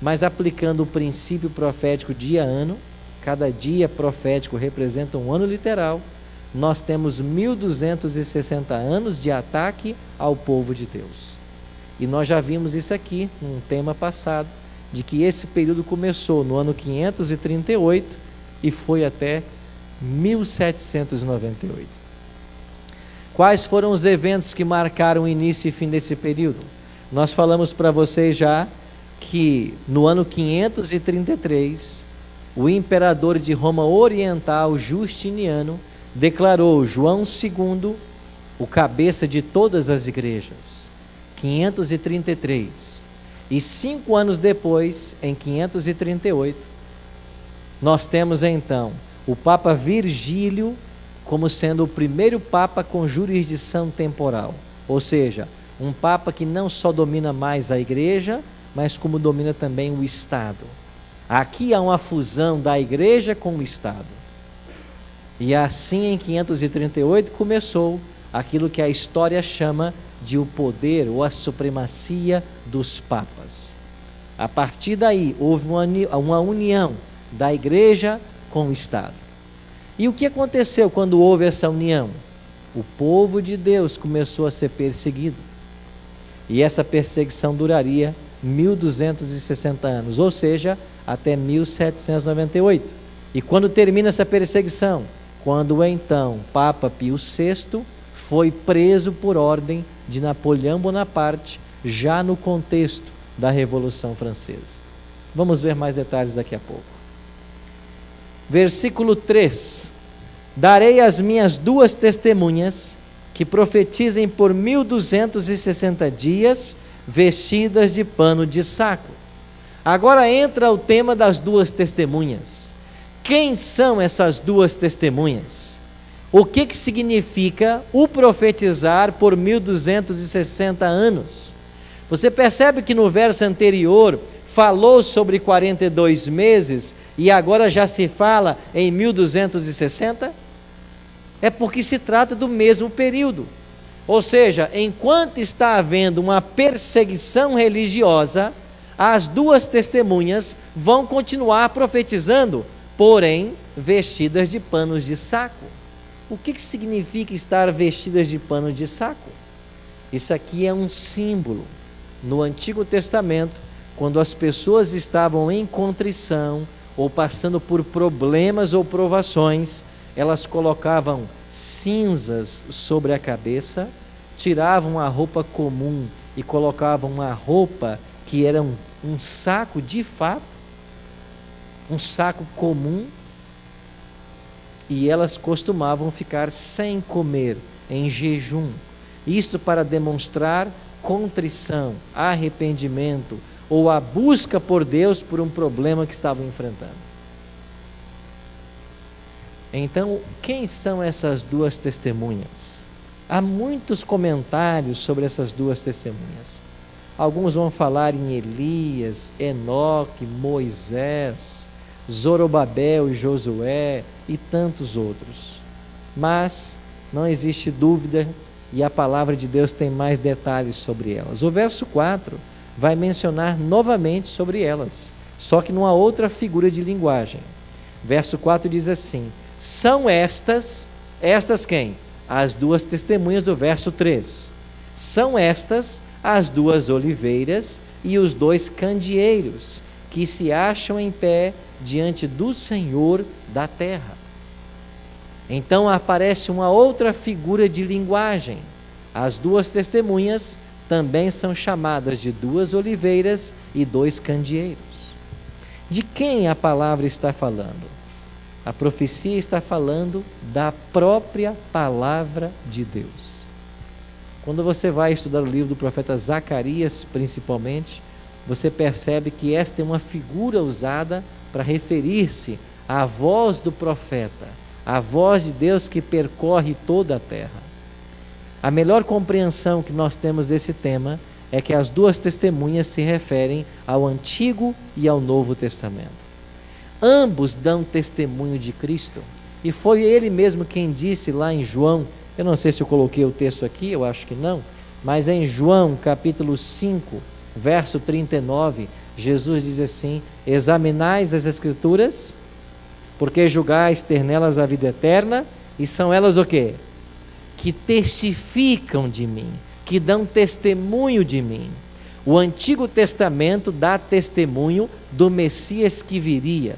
mas aplicando o princípio profético dia-ano, cada dia profético representa um ano literal, nós temos 1260 anos de ataque ao povo de Deus. E nós já vimos isso aqui, num tema passado, de que esse período começou no ano 538 e foi até 1798. Quais foram os eventos que marcaram o início e fim desse período? Nós falamos para vocês já que no ano 533, o imperador de Roma Oriental, Justiniano, declarou João II o cabeça de todas as igrejas. 533. E 5 anos depois, em 538, nós temos então o Papa Virgílio como sendo o primeiro Papa com jurisdição temporal, ou seja, um Papa que não só domina mais a igreja, mas como domina também o Estado. Aqui há uma fusão da igreja com o Estado. E assim, em 538, começou aquilo que a história chama de o poder ou a supremacia dos papas. A partir daí, houve uma união da igreja com o Estado. E o que aconteceu quando houve essa união? O povo de Deus começou a ser perseguido. E essa perseguição duraria 1260 anos, ou seja, até 1798. E quando termina essa perseguição? Quando então Papa Pio VI foi preso por ordem de Napoleão Bonaparte, já no contexto da Revolução Francesa. Vamos ver mais detalhes daqui a pouco. Versículo 3: darei as minhas 2 testemunhas que profetizem por 1260 dias, vestidas de pano de saco. Agora entra o tema das 2 testemunhas. Quem são essas 2 testemunhas? O que significa o profetizar por 1260 anos? Você percebe que no verso anterior falou sobre 42 meses e agora já se fala em 1260? É porque se trata do mesmo período. Ou seja, enquanto está havendo uma perseguição religiosa, as duas testemunhas vão continuar profetizando, porém vestidas de panos de saco. O que significa estar vestidas de pano de saco? Isso aqui é um símbolo. No Antigo Testamento, quando as pessoas estavam em contrição ou passando por problemas ou provações, elas colocavam cinzas sobre a cabeça, tiravam a roupa comum e colocavam uma roupa que era um saco de fato, um saco comum, e elas costumavam ficar sem comer, em jejum. Isto para demonstrar contrição, arrependimento ou a busca por Deus por um problema que estavam enfrentando. Então, quem são essas duas testemunhas? Há muitos comentários sobre essas duas testemunhas. Alguns vão falar em Elias, Enoque, Moisés, Zorobabel e Josué e tantos outros. Mas não existe dúvida e a palavra de Deus tem mais detalhes sobre elas. O verso 4 vai mencionar novamente sobre elas, só que numa outra figura de linguagem. Verso 4 diz assim: são estas quem? As duas testemunhas do verso 3. São estas as duas oliveiras e os dois candeeiros que se acham em pé diante do Senhor da terra. Então aparece uma outra figura de linguagem. As duas testemunhas também são chamadas de duas oliveiras e dois candeeiros. De quem a palavra está falando? A profecia está falando da própria palavra de Deus. Quando você vai estudar o livro do profeta Zacarias, principalmente, você percebe que esta é uma figura usada para referir-se à voz do profeta, à voz de Deus que percorre toda a terra. A melhor compreensão que nós temos desse tema é que as duas testemunhas se referem ao Antigo e ao Novo Testamento. Ambos dão testemunho de Cristo, e foi ele mesmo quem disse lá em João, eu não sei se eu coloquei o texto aqui, eu acho que não, mas em João capítulo 5, verso 39, Jesus diz assim: examinais as Escrituras, porque julgais ter nelas a vida eterna, e são elas o quê? Que testificam de mim, que dão testemunho de mim. O Antigo Testamento dá testemunho do Messias que viria,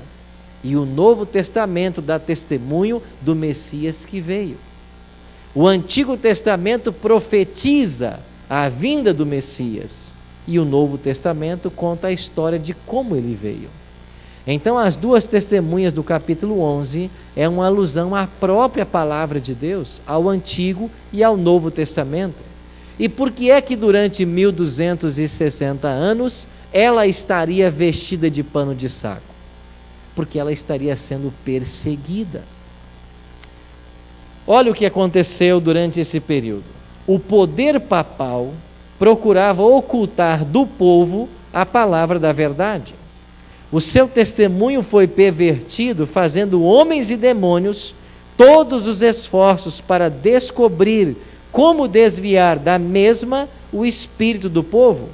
e o Novo Testamento dá testemunho do Messias que veio. O Antigo Testamento profetiza a vinda do Messias, e o Novo Testamento conta a história de como ele veio. Então as duas testemunhas do capítulo 11 é uma alusão à própria palavra de Deus, ao Antigo e ao Novo Testamento. E por que é que durante 1260 anos ela estaria vestida de pano de saco? Porque ela estaria sendo perseguida. Olha o que aconteceu durante esse período. O poder papal procurava ocultar do povo a palavra da verdade. O seu testemunho foi pervertido, fazendo homens e demônios todos os esforços para descobrir como desviar da mesma o espírito do povo.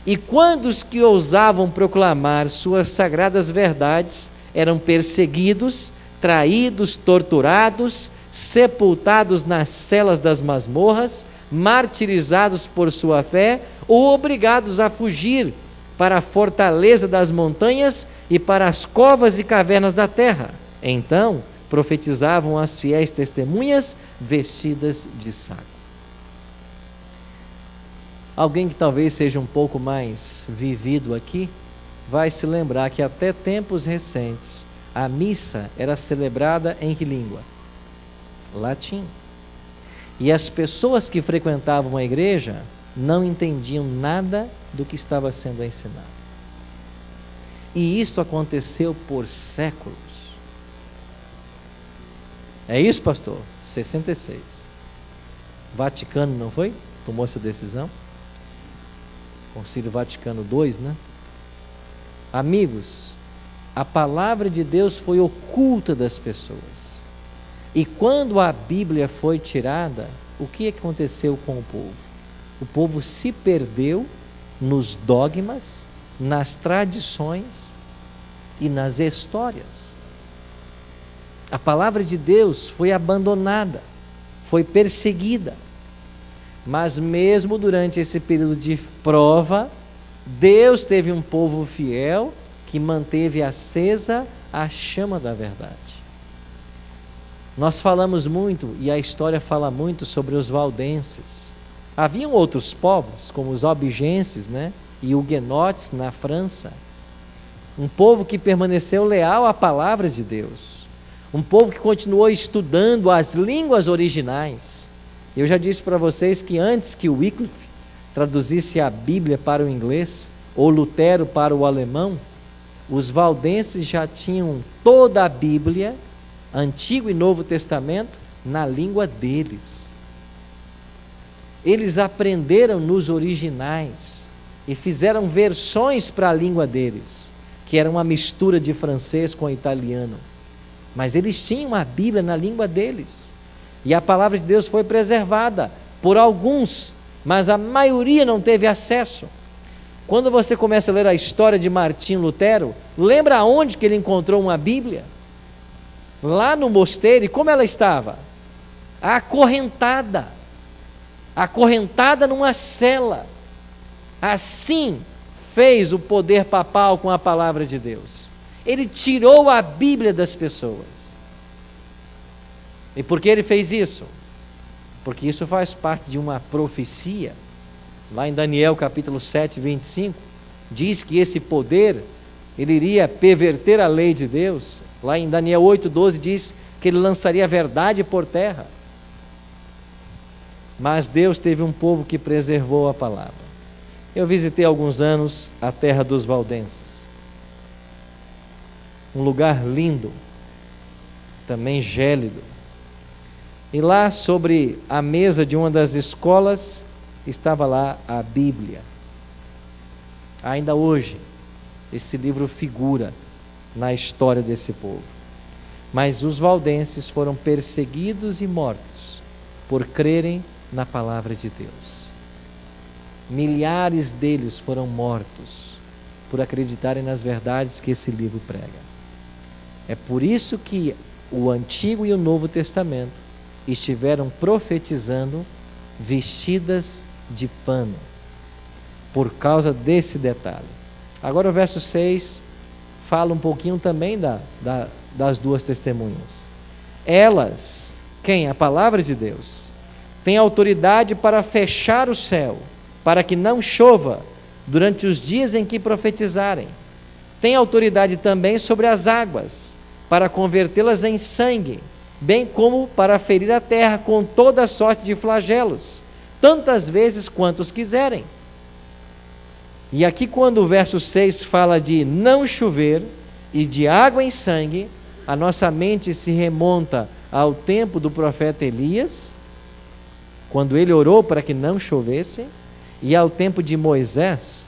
E quando os que ousavam proclamar suas sagradas verdades eram perseguidos, traídos, torturados, sepultados nas celas das masmorras, martirizados por sua fé, ou obrigados a fugir para a fortaleza das montanhas e para as covas e cavernas da terra. Então profetizavam as fiéis testemunhas vestidas de saco. Alguém que talvez seja um pouco mais vivido aqui, vai se lembrar que até tempos recentes, a missa era celebrada em que língua? Latim. E as pessoas que frequentavam a igreja não entendiam nada do que estava sendo ensinado. E isto aconteceu por séculos. É isso, pastor? 66. Vaticano, não foi? Tomou essa decisão? Concílio Vaticano II, né? Amigos, a palavra de Deus foi oculta das pessoas. E quando a Bíblia foi tirada, o que aconteceu com o povo? O povo se perdeu nos dogmas, nas tradições e nas histórias. A palavra de Deus foi abandonada, foi perseguida. Mas mesmo durante esse período de prova, Deus teve um povo fiel que manteve acesa a chama da verdade. Nós falamos muito, e a história fala muito sobre os valdenses. Haviam outros povos, como os albigenses, e huguenotes na França. Um povo que permaneceu leal à palavra de Deus. Um povo que continuou estudando as línguas originais. Eu já disse para vocês que antes que Wycliffe traduzisse a Bíblia para o inglês, ou Lutero para o alemão, os valdenses já tinham toda a Bíblia, Antigo e Novo Testamento, na língua deles. Eles aprenderam nos originais e fizeram versões para a língua deles, que era uma mistura de francês com italiano. Mas eles tinham a Bíblia na língua deles. E a palavra de Deus foi preservada por alguns, mas a maioria não teve acesso. Quando você começa a ler a história de Martinho Lutero, lembra onde que ele encontrou uma Bíblia? Lá no mosteiro. E como ela estava? Acorrentada. Acorrentada numa cela. Assim fez o poder papal com a palavra de Deus. Ele tirou a Bíblia das pessoas. E por que ele fez isso? Porque isso faz parte de uma profecia. Lá em Daniel capítulo 7, 25, diz que esse poder, ele iria perverter a lei de Deus. Lá em Daniel 8, 12 diz que ele lançaria a verdade por terra. Mas Deus teve um povo que preservou a palavra. Eu visitei há alguns anos a terra dos valdenses. Um lugar lindo, também gélido. E lá sobre a mesa de uma das escolas estava lá a Bíblia. Ainda hoje, esse livro figura na história desse povo. Mas os valdenses foram perseguidos e mortos por crerem na palavra de Deus. Milhares deles foram mortos por acreditarem nas verdades que esse livro prega. É por isso que o Antigo e o Novo Testamento estiveram profetizando vestidas de pano, por causa desse detalhe. Agora o verso 6 fala um pouquinho também das duas testemunhas. Elas, quem? A palavra de Deus, tem autoridade para fechar o céu, para que não chova durante os dias em que profetizarem. Tem autoridade também sobre as águas, para convertê-las em sangue, bem como para ferir a terra com toda sorte de flagelos, tantas vezes quantos quiserem. E aqui quando o verso 6 fala de não chover e de água em sangue, a nossa mente se remonta ao tempo do profeta Elias, quando ele orou para que não chovesse, e ao tempo de Moisés,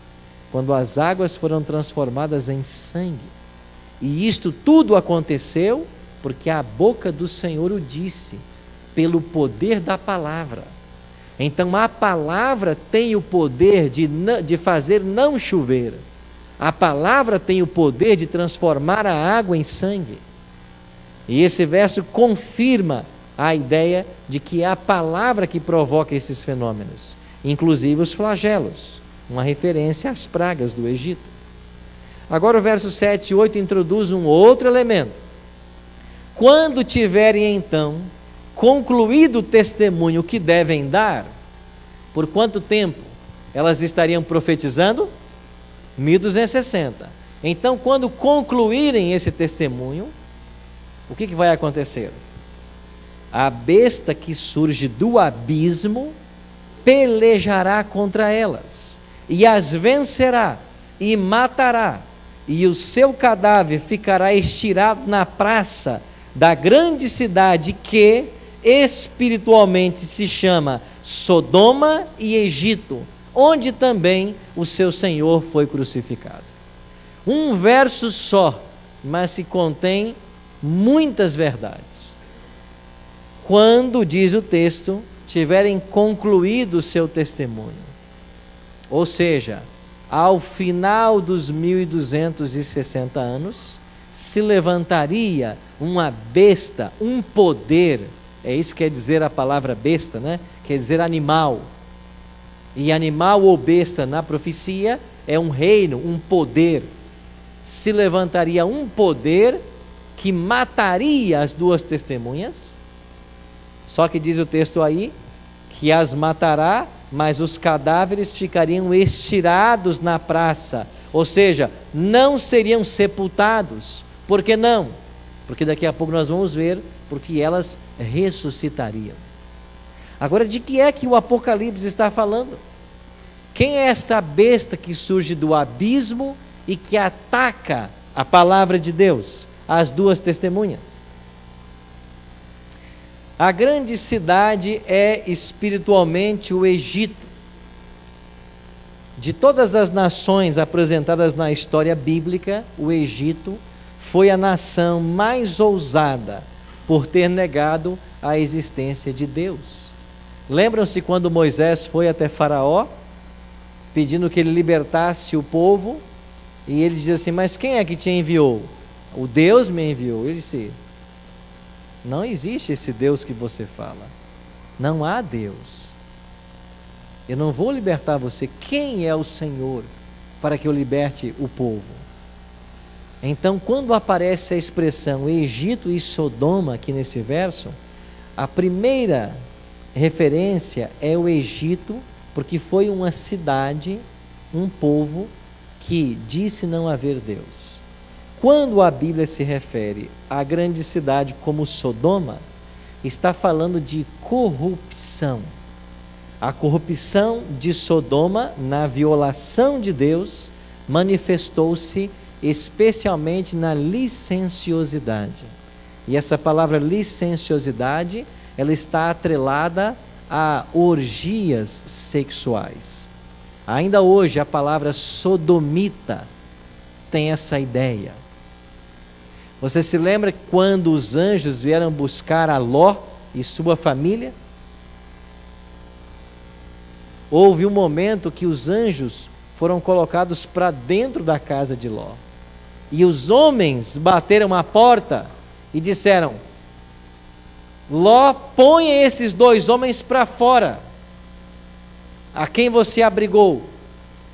quando as águas foram transformadas em sangue. E isto tudo aconteceu porque a boca do Senhor o disse, pelo poder da palavra. Então a palavra tem o poder de fazer não chover. A palavra tem o poder de transformar a água em sangue. E esse verso confirma a ideia de que é a palavra que provoca esses fenômenos, inclusive os flagelos, uma referência às pragas do Egito. Agora o verso 7 e 8 introduz um outro elemento. Quando tiverem então concluído o testemunho que devem dar, por quanto tempo elas estariam profetizando? 1260. Então, quando concluírem esse testemunho, o que vai acontecer? A besta que surge do abismo pelejará contra elas, e as vencerá, e matará, e o seu cadáver ficará estirado na praça da grande cidade que espiritualmente se chama Sodoma e Egito, onde também o seu Senhor foi crucificado. Um verso só, mas que contém muitas verdades. Quando, diz o texto, tiverem concluído o seu testemunho, ou seja, ao final dos 1260 anos, se levantaria uma besta, um poder, é isso que quer dizer a palavra besta, né? Quer dizer animal. E animal ou besta na profecia é um reino, um poder. Se levantaria um poder que mataria as duas testemunhas, só que diz o texto aí, que as matará, mas os cadáveres ficariam estirados na praça, ou seja, não seriam sepultados. Por que não? Porque daqui a pouco nós vamos ver, porque elas ressuscitariam. Agora, de que é que o Apocalipse está falando? Quem é esta besta que surge do abismo e que ataca a palavra de Deus, as duas testemunhas? A grande cidade é espiritualmente o Egito. De todas as nações apresentadas na história bíblica, o Egito foi a nação mais ousada por ter negado a existência de Deus. Lembram-se quando Moisés foi até Faraó, pedindo que ele libertasse o povo, e ele diz assim: mas quem é que te enviou? O Deus me enviou. Ele disse: não existe esse Deus que você fala, não há Deus, eu não vou libertar você. Quem é o Senhor para que eu liberte o povo? Então, quando aparece a expressão Egito e Sodoma aqui nesse verso, a primeira referência é o Egito, porque foi uma cidade, um povo que disse não haver Deus. Quando a Bíblia se refere à grande cidade como Sodoma, está falando de corrupção. A corrupção de Sodoma, na violação de Deus, manifestou-se especialmente na licenciosidade. E essa palavra licenciosidade, ela está atrelada a orgias sexuais. Ainda hoje a palavra sodomita tem essa ideia. Você se lembra quando os anjos vieram buscar a Ló e sua família? Houve um momento que os anjos foram colocados para dentro da casa de Ló. E os homens bateram a porta e disseram: Ló, ponha esses dois homens para fora, a quem você abrigou.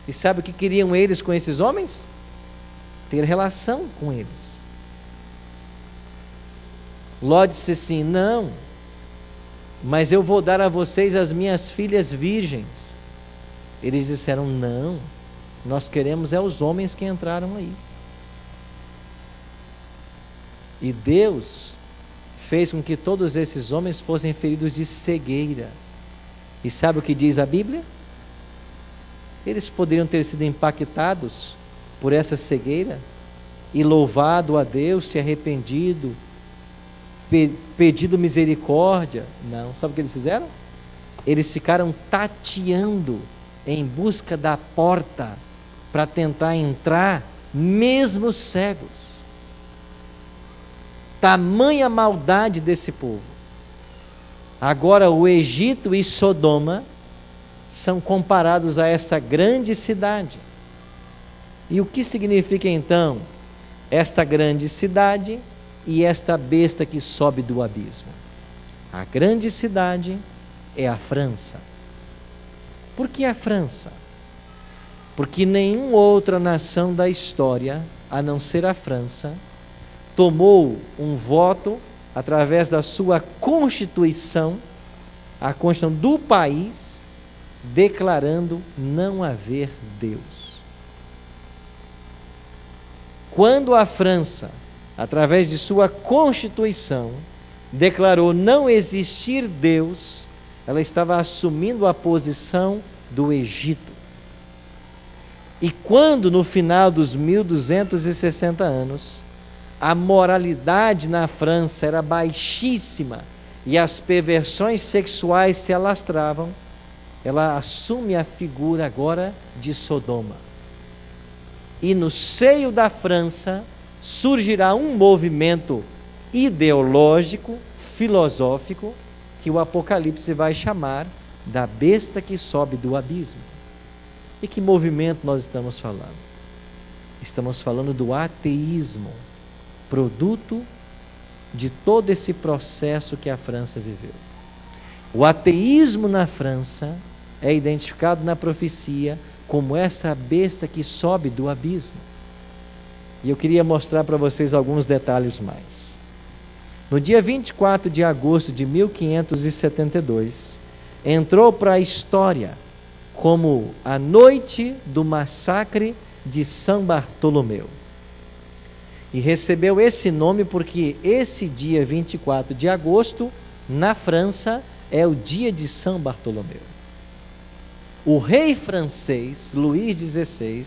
E sabe o que queriam eles com esses homens? Ter relação com eles. Ló disse assim: não, mas eu vou dar a vocês as minhas filhas virgens. Eles disseram: não, nós queremos é os homens que entraram aí. E Deus fez com que todos esses homens fossem feridos de cegueira. E sabe o que diz a Bíblia? Eles poderiam ter sido impactados por essa cegueira e louvado a Deus, se arrependido, pedido misericórdia. Não, sabe o que eles fizeram? Eles ficaram tateando em busca da porta para tentar entrar, mesmo cegos. Tamanha maldade desse povo. Agora o Egito e Sodoma são comparados a essa grande cidade. E o que significa então esta grande cidade e esta besta que sobe do abismo? A grande cidade é a França. Por que a França? Porque nenhuma outra nação da história, a não ser a França, tomou um voto através da sua Constituição, a Constituição do país, declarando não haver Deus. Quando a França, através de sua Constituição, declarou não existir Deus, ela estava assumindo a posição do Egito. E quando no final dos 1260 anos, a moralidade na França era baixíssima e as perversões sexuais se alastravam, ela assume a figura agora de Sodoma. e no seio da França surgirá um movimento ideológico, filosófico, que o Apocalipse vai chamar da besta que sobe do abismo. E que movimento nós estamos falando? Estamos falando do ateísmo, produto de todo esse processo que a França viveu. O ateísmo na França é identificado na profecia como essa besta que sobe do abismo. E eu queria mostrar para vocês alguns detalhes mais. No dia 24 de agosto de 1572, entrou para a história como a noite do massacre de São Bartolomeu. E recebeu esse nome porque esse dia 24 de agosto, na França, é o dia de São Bartolomeu. O rei francês, Luís XVI,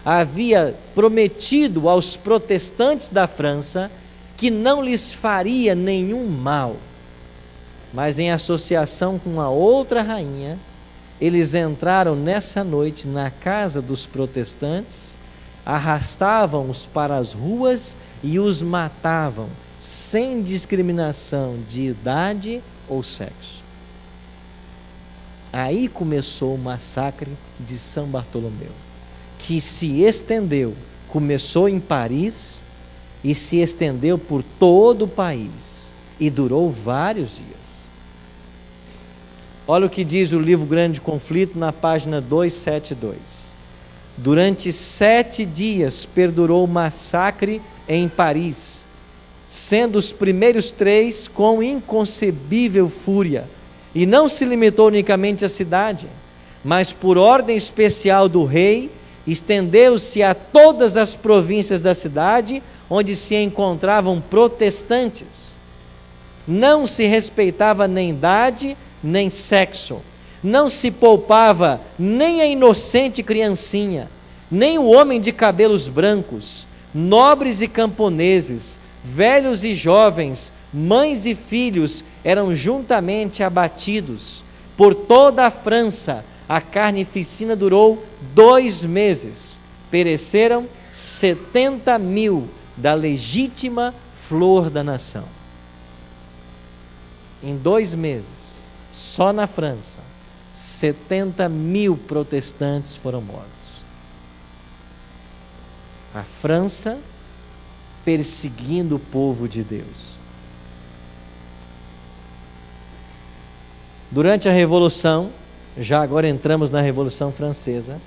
havia prometido aos protestantes da França que não lhes faria nenhum mal. Mas em associação com a outra rainha, eles entraram nessa noite na casa dos protestantes, arrastavam-os para as ruas e os matavam, sem discriminação de idade ou sexo. Aí começou o massacre de São Bartolomeu, que se estendeu, começou em Paris e se estendeu por todo o país e durou vários dias. Olha o que diz o livro Grande Conflito na página 272. Durante 7 dias perdurou o massacre em Paris, sendo os primeiros 3 com inconcebível fúria, e não se limitou unicamente à cidade, mas por ordem especial do rei, estendeu-se a todas as províncias da cidade, onde se encontravam protestantes. Não se respeitava nem idade, nem sexo, não se poupava nem a inocente criancinha, nem o homem de cabelos brancos, nobres e camponeses, velhos e jovens, mães e filhos eram juntamente abatidos. Por toda a França, a carnificina durou 2 meses, pereceram 70.000 da legítima flor da nação. Em 2 meses, só na França, 70.000 protestantes foram mortos. A França perseguindo o povo de Deus. Durante a Revolução, já agora entramos na Revolução Francesa,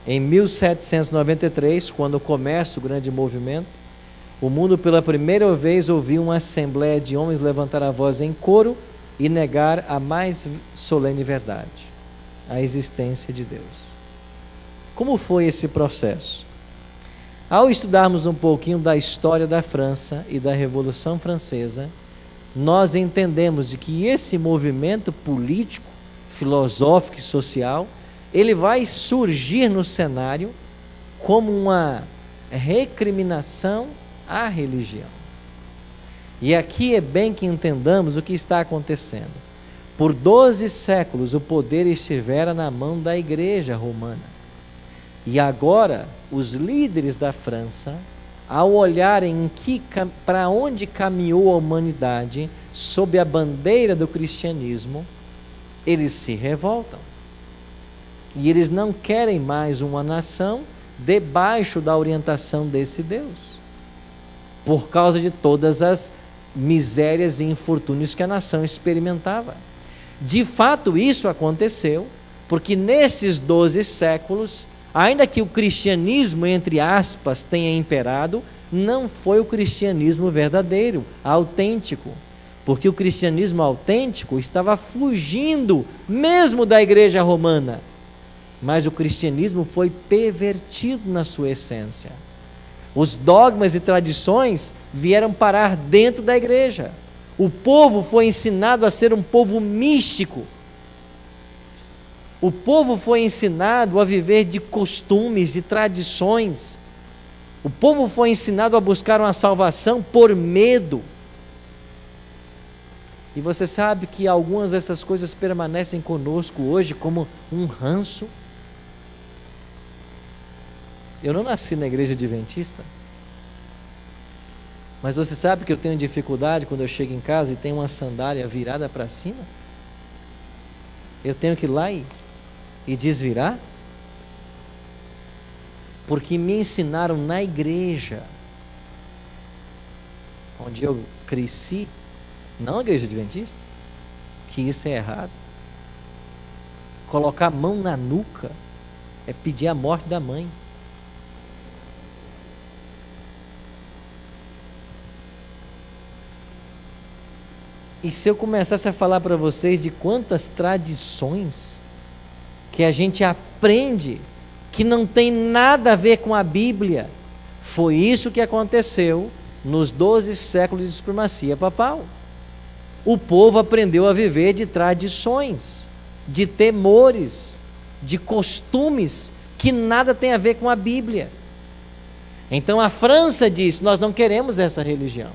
em 1793, quando começa o grande movimento, o mundo pela primeira vez ouviu uma assembleia de homens levantar a voz em coro e negar a mais solene verdade, a existência de Deus. Como foi esse processo? Ao estudarmos um pouquinho da história da França e da Revolução Francesa, nós entendemos de que esse movimento político, filosófico e social, ele vai surgir no cenário como uma recriminação à religião. E aqui é bem que entendamos o que está acontecendo. Por 12 séculos o poder estivera na mão da Igreja Romana. E agora os líderes da França, ao olharem para onde caminhou a humanidade sob a bandeira do cristianismo, eles se revoltam. E eles não querem mais uma nação debaixo da orientação desse Deus, por causa de todas as misérias e infortúnios que a nação experimentava. De fato, isso aconteceu, porque nesses 12 séculos, ainda que o cristianismo, entre aspas, tenha imperado, não foi o cristianismo verdadeiro, autêntico, porque o cristianismo autêntico estava fugindo mesmo da Igreja Romana, mas o cristianismo foi pervertido na sua essência. Os dogmas e tradições vieram parar dentro da igreja. O povo foi ensinado a ser um povo místico. O povo foi ensinado a viver de costumes e tradições. O povo foi ensinado a buscar uma salvação por medo. E você sabe que algumas dessas coisas permanecem conosco hoje como um ranço. Eu não nasci na igreja adventista. Mas você sabe que eu tenho dificuldade quando eu chego em casa e tenho uma sandália virada para cima? Eu tenho que ir lá e desvirar? Porque me ensinaram na igreja onde eu cresci, não na igreja adventista, que isso é errado. Colocar a mão na nuca é pedir a morte da mãe. E se eu começasse a falar para vocês de quantas tradições que a gente aprende que não tem nada a ver com a Bíblia, foi isso que aconteceu nos 12 séculos de supremacia papal. O povo aprendeu a viver de tradições, de temores, de costumes que nada tem a ver com a Bíblia. Então a França disse: nós não queremos essa religião.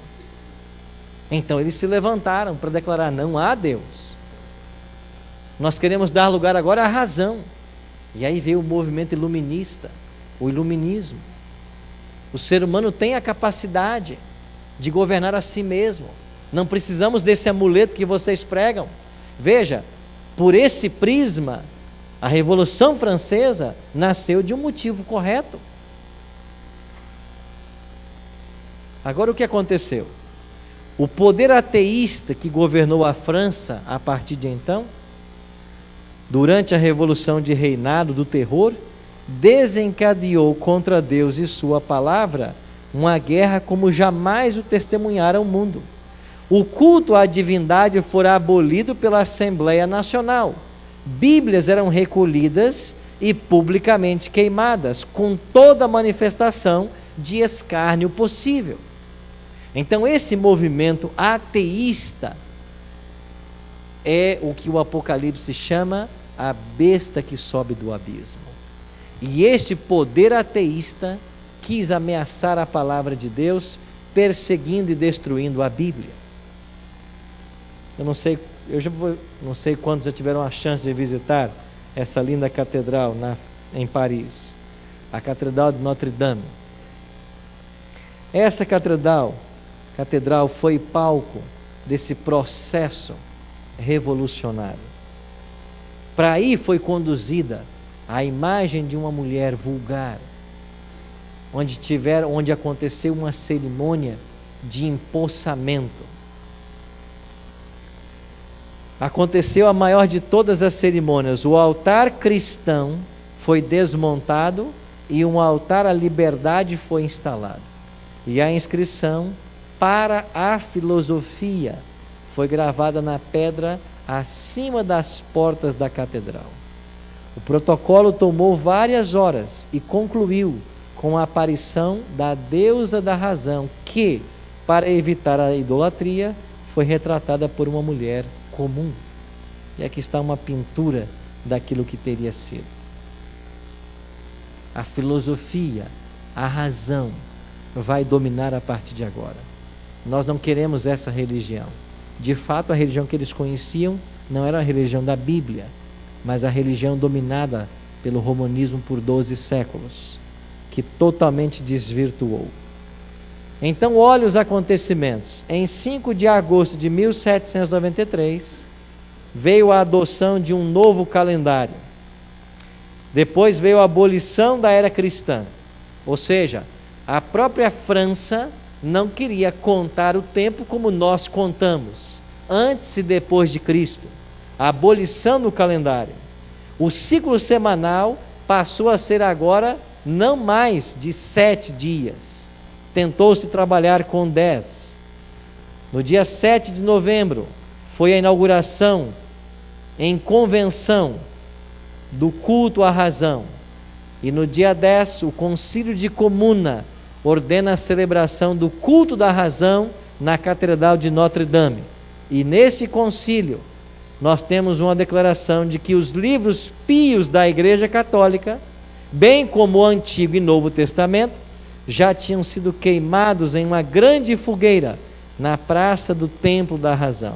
Então eles se levantaram para declarar: não há Deus. Nós queremos dar lugar agora à razão. E aí veio o movimento iluminista, o iluminismo. O ser humano tem a capacidade de governar a si mesmo. Não precisamos desse amuleto que vocês pregam. Veja, por esse prisma, a Revolução Francesa nasceu de um motivo correto. Agora o que aconteceu? O poder ateísta que governou a França a partir de então, durante a Revolução de Reinado do Terror, desencadeou contra Deus e sua palavra uma guerra como jamais o testemunhara o mundo. O culto à divindade fora abolido pela Assembleia Nacional. Bíblias eram recolhidas e publicamente queimadas, com toda a manifestação de escárnio possível. Então esse movimento ateísta é o que o Apocalipse chama a besta que sobe do abismo. E este poder ateísta quis ameaçar a palavra de Deus, perseguindo e destruindo a Bíblia. Não sei quantos já tiveram a chance de visitar essa linda catedral em Paris, a Catedral de Notre Dame. Essa catedral foi palco desse processo revolucionário. Para aí foi conduzida a imagem de uma mulher vulgar, onde aconteceu uma cerimônia de empossamento. Aconteceu a maior de todas as cerimônias. O altar cristão foi desmontado e um altar à liberdade foi instalado. E a inscrição para a filosofia foi gravada na pedra acima das portas da catedral. O protocolo tomou várias horas e concluiu com a aparição da deusa da razão, que, para evitar a idolatria, foi retratada por uma mulher comum. E aqui está uma pintura daquilo que teria sido. A filosofia, a razão, vai dominar a partir de agora. Nós não queremos essa religião. De fato, a religião que eles conheciam não era a religião da Bíblia, mas a religião dominada pelo romanismo por 12 séculos, que totalmente desvirtuou. Então, olhe os acontecimentos. Em 5 de agosto de 1793, veio a adoção de um novo calendário. Depois veio a abolição da era cristã. Ou seja, a própria França não queria contar o tempo como nós contamos, antes e depois de Cristo. A abolição do calendário. O ciclo semanal passou a ser agora não mais de 7 dias. Tentou-se trabalhar com 10. No dia 7 de novembro, foi a inauguração em convenção do culto à razão. E no dia 10, o concílio de comuna ordena a celebração do culto da razão na Catedral de Notre Dame. E nesse concílio, nós temos uma declaração de que os livros pios da Igreja Católica, bem como o Antigo e Novo Testamento, já tinham sido queimados em uma grande fogueira na praça do Templo da Razão.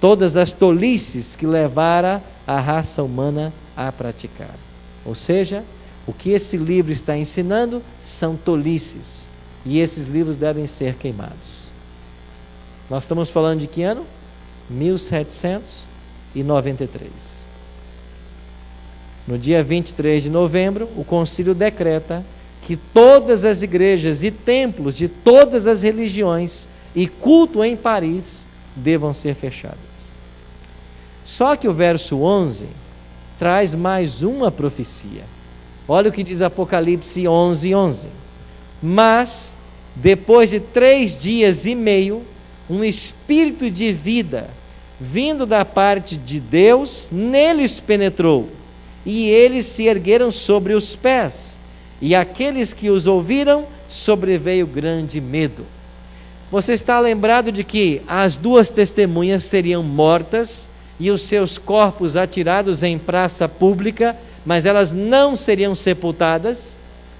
Todas as tolices que levara a raça humana a praticar. Ou seja, O que esse livro está ensinando são tolices. E esses livros devem ser queimados. Nós estamos falando de que ano? 1793. No dia 23 de novembro, o concílio decreta que todas as igrejas e templos de todas as religiões e culto em Paris devam ser fechadas. Só que o verso 11 traz mais uma profecia. Olha o que diz Apocalipse 11:11. Mas, depois de 3 dias e meio, um espírito de vida, vindo da parte de Deus, neles penetrou, e eles se ergueram sobre os pés, e aqueles que os ouviram, sobreveio grande medo. Você está lembrado de que as 2 testemunhas seriam mortas, e os seus corpos atirados em praça pública, mas elas não seriam sepultadas,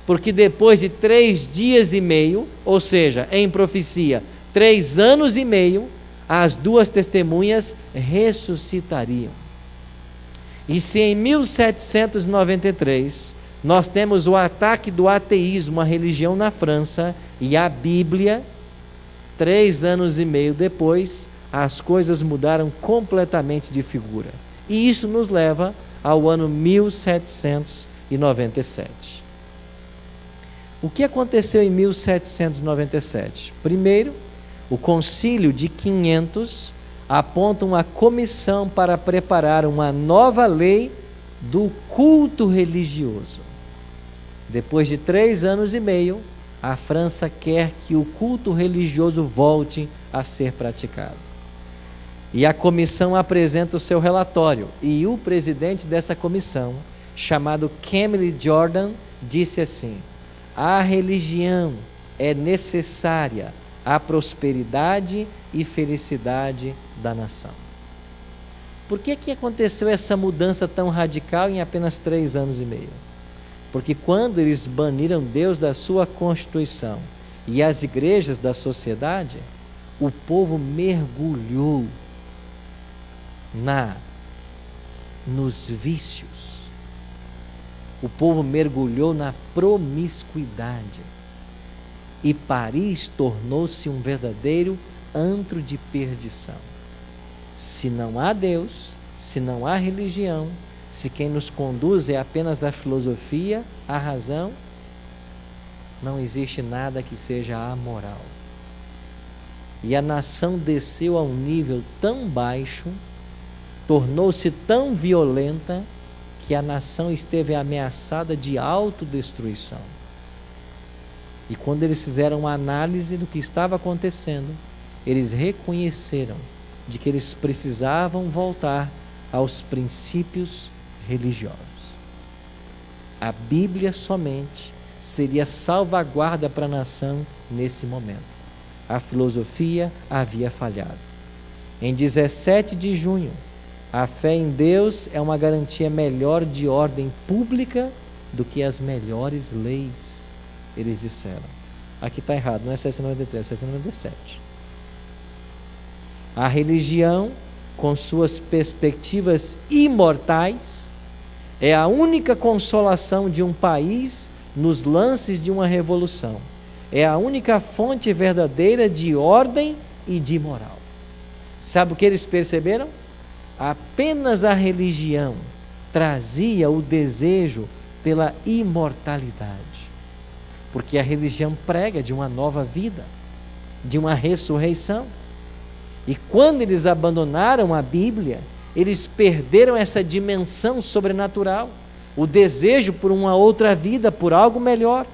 porque depois de 3 dias e meio, ou seja, em profecia, 3 anos e meio, as 2 testemunhas ressuscitariam. E se em 1793 nós temos o ataque do ateísmo à religião na França e a Bíblia, 3 anos e meio depois, as coisas mudaram completamente de figura. E isso nos leva ao ano 1797. O que aconteceu em 1797? Primeiro, o Concílio de 500 aponta uma comissão para preparar uma nova lei do culto religioso. Depois de 3 anos e meio, a França quer que o culto religioso volte a ser praticado. E a comissão apresenta o seu relatório, e o presidente dessa comissão, chamado Camille Jordan, disse assim: a religião é necessária à prosperidade e felicidade da nação. Por que aconteceu essa mudança tão radical em apenas 3 anos e meio? Porque quando eles baniram Deus da sua Constituição e as igrejas da sociedade, o povo mergulhou nos vícios. O povo mergulhou na promiscuidade. E Paris tornou-se um verdadeiro antro de perdição. Se não há Deus, se não há religião, se quem nos conduz é apenas a filosofia, a razão, não existe nada que seja amoral. E a nação desceu a um nível tão baixo, tornou-se tão violenta, que a nação esteve ameaçada de autodestruição. E quando eles fizeram uma análise do que estava acontecendo, eles reconheceram de que eles precisavam voltar aos princípios religiosos. A Bíblia somente seria salvaguarda para a nação nesse momento. A filosofia havia falhado. Em 17 de junho, a fé em Deus é uma garantia melhor de ordem pública do que as melhores leis, eles disseram. Aqui está errado, não é 793, é 797. A religião, com suas perspectivas imortais, é a única consolação de um país nos lances de uma revolução. É a única fonte verdadeira de ordem e de moral. Sabe o que eles perceberam? Apenas a religião trazia o desejo pela imortalidade. Porque a religião prega de uma nova vida, de uma ressurreição. E quando eles abandonaram a Bíblia, eles perderam essa dimensão sobrenatural, o desejo por uma outra vida, por algo melhor.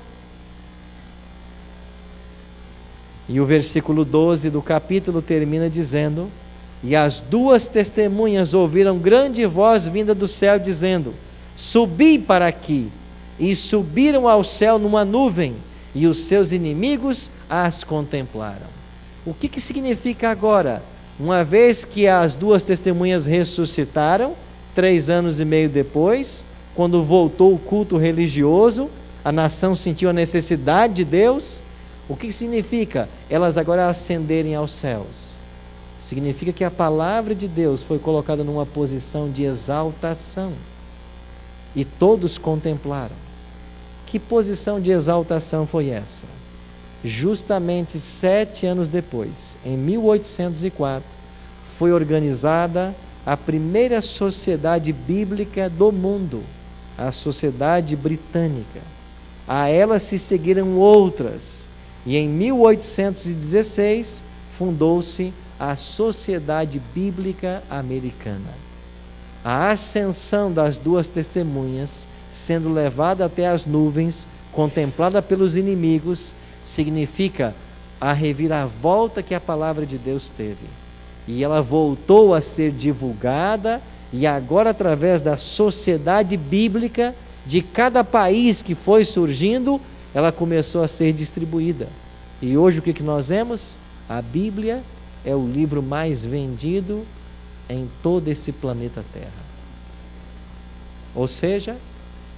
E o versículo 12 do capítulo termina dizendo: e as 2 testemunhas ouviram grande voz vinda do céu, dizendo: subi para aqui. E subiram ao céu numa nuvem, e os seus inimigos as contemplaram. O que significa agora? Uma vez que as 2 testemunhas ressuscitaram, 3 anos e meio depois, quando voltou o culto religioso, a nação sentiu a necessidade de Deus. O que significa? Elas agora ascenderem aos céus. Significa que a palavra de Deus foi colocada numa posição de exaltação. E todos contemplaram. Que posição de exaltação foi essa? Justamente 7 anos depois, em 1804, foi organizada a primeira sociedade bíblica do mundo, a Sociedade Britânica. A ela se seguiram outras, e em 1816 fundou-se a Sociedade Bíblica Americana. A ascensão das duas testemunhas, sendo levada até as nuvens, contemplada pelos inimigos, significa a reviravolta que a palavra de Deus teve. E ela voltou a ser divulgada, e agora, através da sociedade bíblica, de cada país que foi surgindo, ela começou a ser distribuída. E hoje o que nós vemos? A Bíblia é o livro mais vendido em todo esse planeta Terra. Ou seja,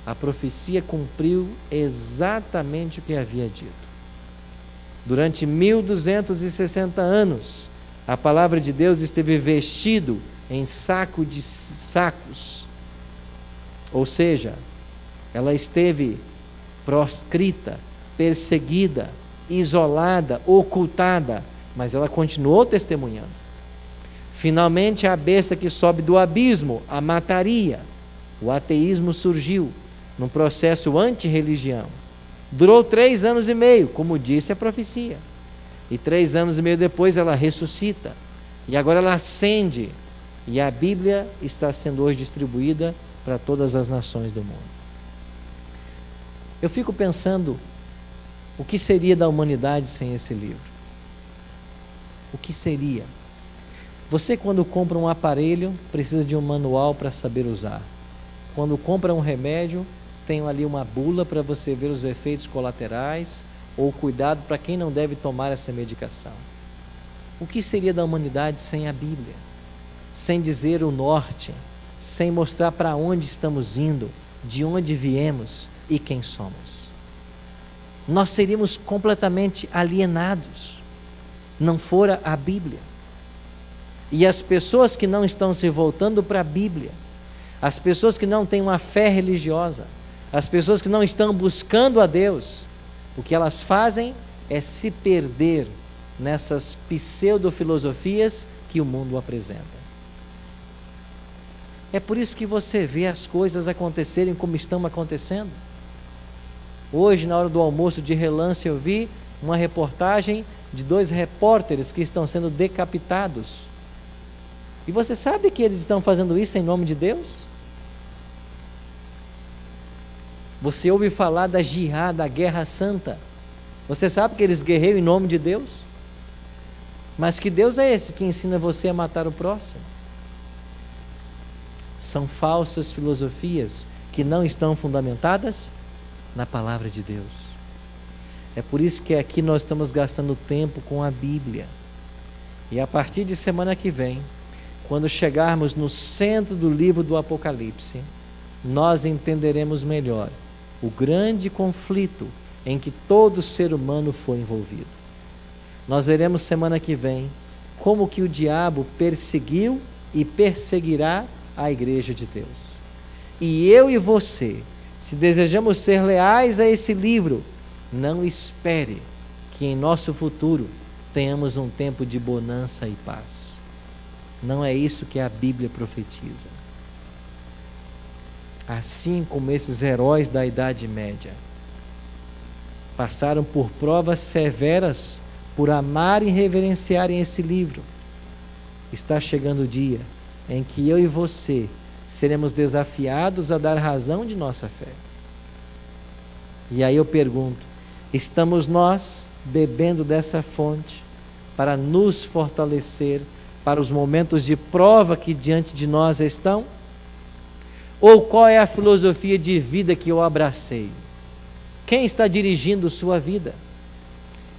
a profecia cumpriu exatamente o que havia dito. Durante 1260 anos, a palavra de Deus esteve vestido em saco de sacos. Ou seja, ela esteve proscrita, perseguida, isolada, ocultada, mas ela continuou testemunhando. Finalmente, a besta que sobe do abismo a mataria. O ateísmo surgiu num processo anti-religião. Durou 3 anos e meio, como disse a profecia. E 3 anos e meio depois ela ressuscita. E agora ela ascende. E a Bíblia está sendo hoje distribuída para todas as nações do mundo. Eu fico pensando, o que seria da humanidade sem esse livro? O que seria? Você, quando compra um aparelho, precisa de um manual para saber usar. Quando compra um remédio, tem ali uma bula para você ver os efeitos colaterais ou cuidado para quem não deve tomar essa medicação. O que seria da humanidade sem a Bíblia? Sem dizer o norte, sem mostrar para onde estamos indo, de onde viemos e quem somos. Nós seríamos completamente alienados, não fora a Bíblia. E as pessoas que não estão se voltando para a Bíblia, as pessoas que não têm uma fé religiosa, as pessoas que não estão buscando a Deus, o que elas fazem é se perder nessas pseudo-filosofias que o mundo apresenta. É por isso que você vê as coisas acontecerem como estão acontecendo. Hoje, na hora do almoço, de relance, eu vi uma reportagem de 2 repórteres que estão sendo decapitados. E você sabe que eles estão fazendo isso em nome de Deus? Você ouve falar da jihad, da guerra santa. Você sabe que eles guerreiam em nome de Deus? Mas que Deus é esse que ensina você a matar o próximo? São falsas filosofias que não estão fundamentadas na palavra de Deus. É por isso que aqui nós estamos gastando tempo com a Bíblia. E a partir de semana que vem, quando chegarmos no centro do livro do Apocalipse, nós entenderemos melhor o grande conflito em que todo ser humano foi envolvido. Nós veremos semana que vem como que o diabo perseguiu e perseguirá a igreja de Deus. E eu e você, se desejamos ser leais a esse livro, não espere que em nosso futuro tenhamos um tempo de bonança e paz. Não é isso que a Bíblia profetiza. Assim como esses heróis da Idade Média passaram por provas severas por amar e reverenciarem esse livro, está chegando o dia em que eu e você seremos desafiados a dar razão de nossa fé. E aí eu pergunto, estamos nós bebendo dessa fonte para nos fortalecer para os momentos de prova que diante de nós estão? Ou qual é a filosofia de vida que eu abracei? Quem está dirigindo sua vida?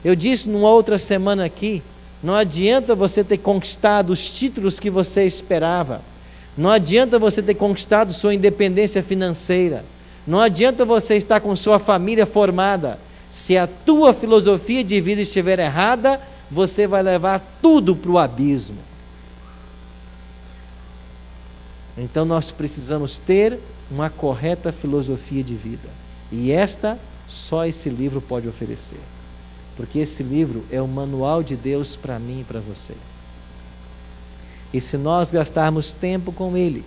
Eu disse numa outra semana aqui, não adianta você ter conquistado os títulos que você esperava, não adianta você ter conquistado sua independência financeira, não adianta você estar com sua família formada, se a tua filosofia de vida estiver errada, você vai levar tudo para o abismo. Então nós precisamos ter uma correta filosofia de vida. E esta, só esse livro pode oferecer. Porque esse livro é o manual de Deus para mim e para você. E se nós gastarmos tempo com ele,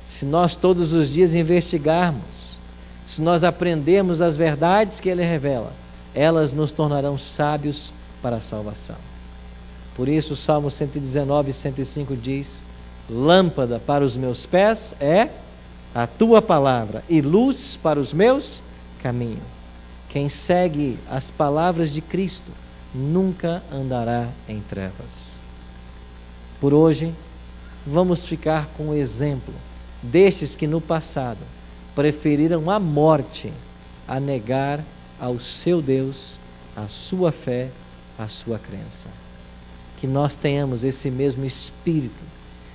se nós todos os dias investigarmos, se nós aprendermos as verdades que ele revela, elas nos tornarão sábios para a salvação. Por isso o Salmo 119, 105 diz: lâmpada para os meus pés é a tua palavra e luz para os meus caminhos. Quem segue as palavras de Cristo nunca andará em trevas. Por hoje, vamos ficar com o exemplo destes que no passado preferiram a morte a negar ao seu Deus a sua fé, a sua crença. Que nós tenhamos esse mesmo espírito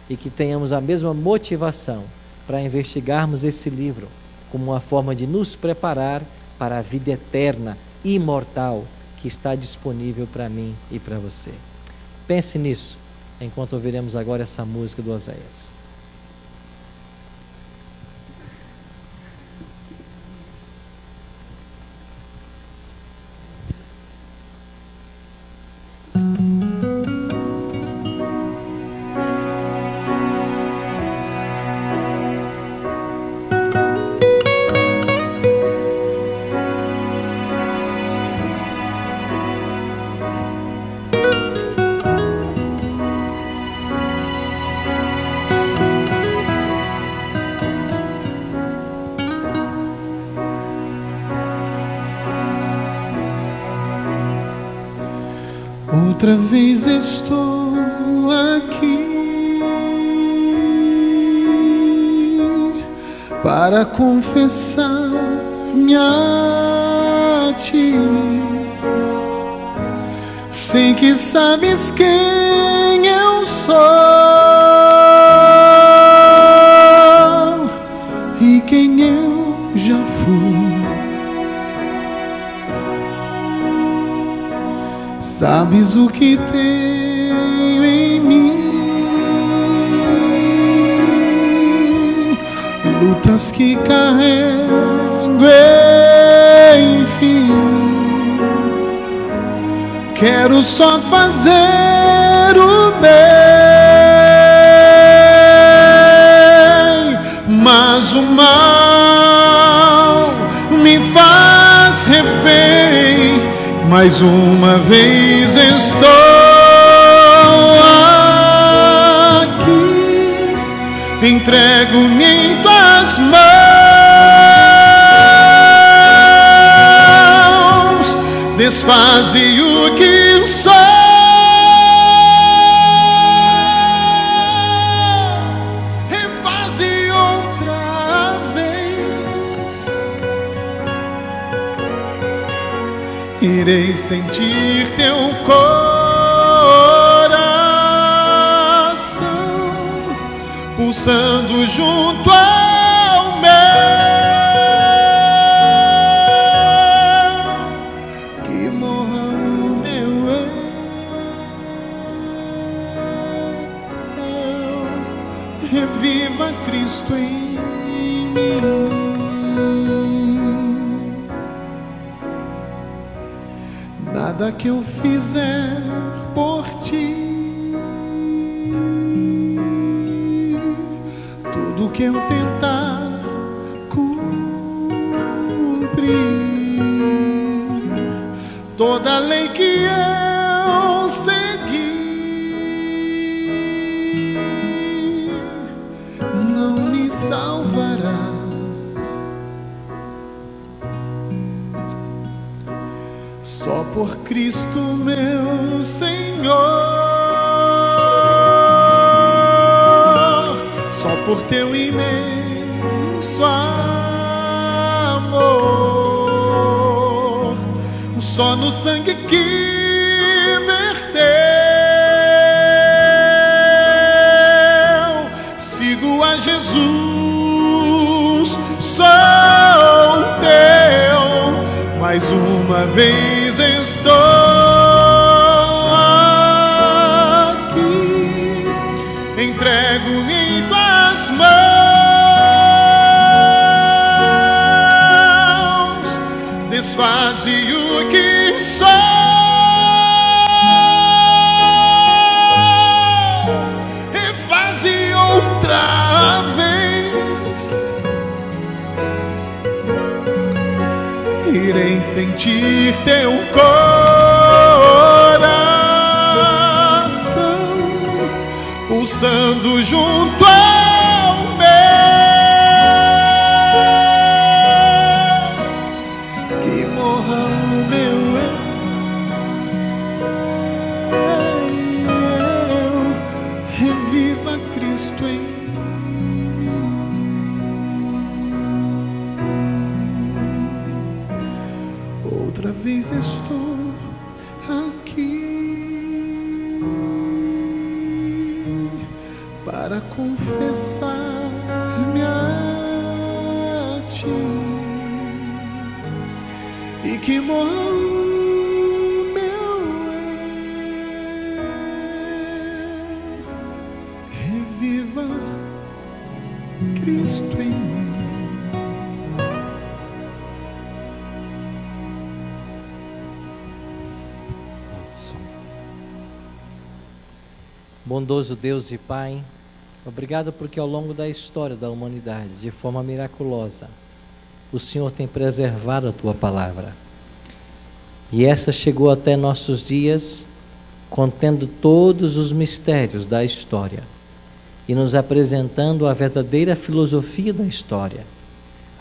e que tenhamos a mesma motivação para investigarmos esse livro como uma forma de nos preparar para a vida eterna, imortal, que está disponível para mim e para você. Pense nisso, enquanto ouviremos agora essa música do Oséias. Outra vez estou aqui para confessar-me a ti. Sei que sabes quem eu sou e quem eu já fui. Sabes o que tenho em mim, lutas que carrego, enfim. Quero só fazer o bem, mas o mal me faz refém. Mais uma vez estou aqui, entrego-me em tuas mãos, desfaze o que sou, refaze outra vez. Irei sentir teu coração pulsando junto ao meu, que morra o meu eu, reviva Cristo em mim. Nada que eu fizer por ti, tudo que eu tentar cumprir, toda lei que eu seguir, não me salvará. Só por Cristo meu Senhor, só por teu imenso amor, só no sangue que verteu, sigo a Jesus, sou teu, mais uma vez estou aqui, entrego-me em tuas mãos, sou, refaze outra vez. Irei sentir teu coração pulsando junto ao meu, que morra o meu eu, reviva Cristo em mim. Outra vez estou aqui para confessar-me a ti, e que morra o meu eu, reviva Cristo em mim. Bondoso Deus e Pai, obrigado porque ao longo da história da humanidade, de forma miraculosa, o Senhor tem preservado a Tua palavra. E essa chegou até nossos dias, contendo todos os mistérios da história e nos apresentando a verdadeira filosofia da história,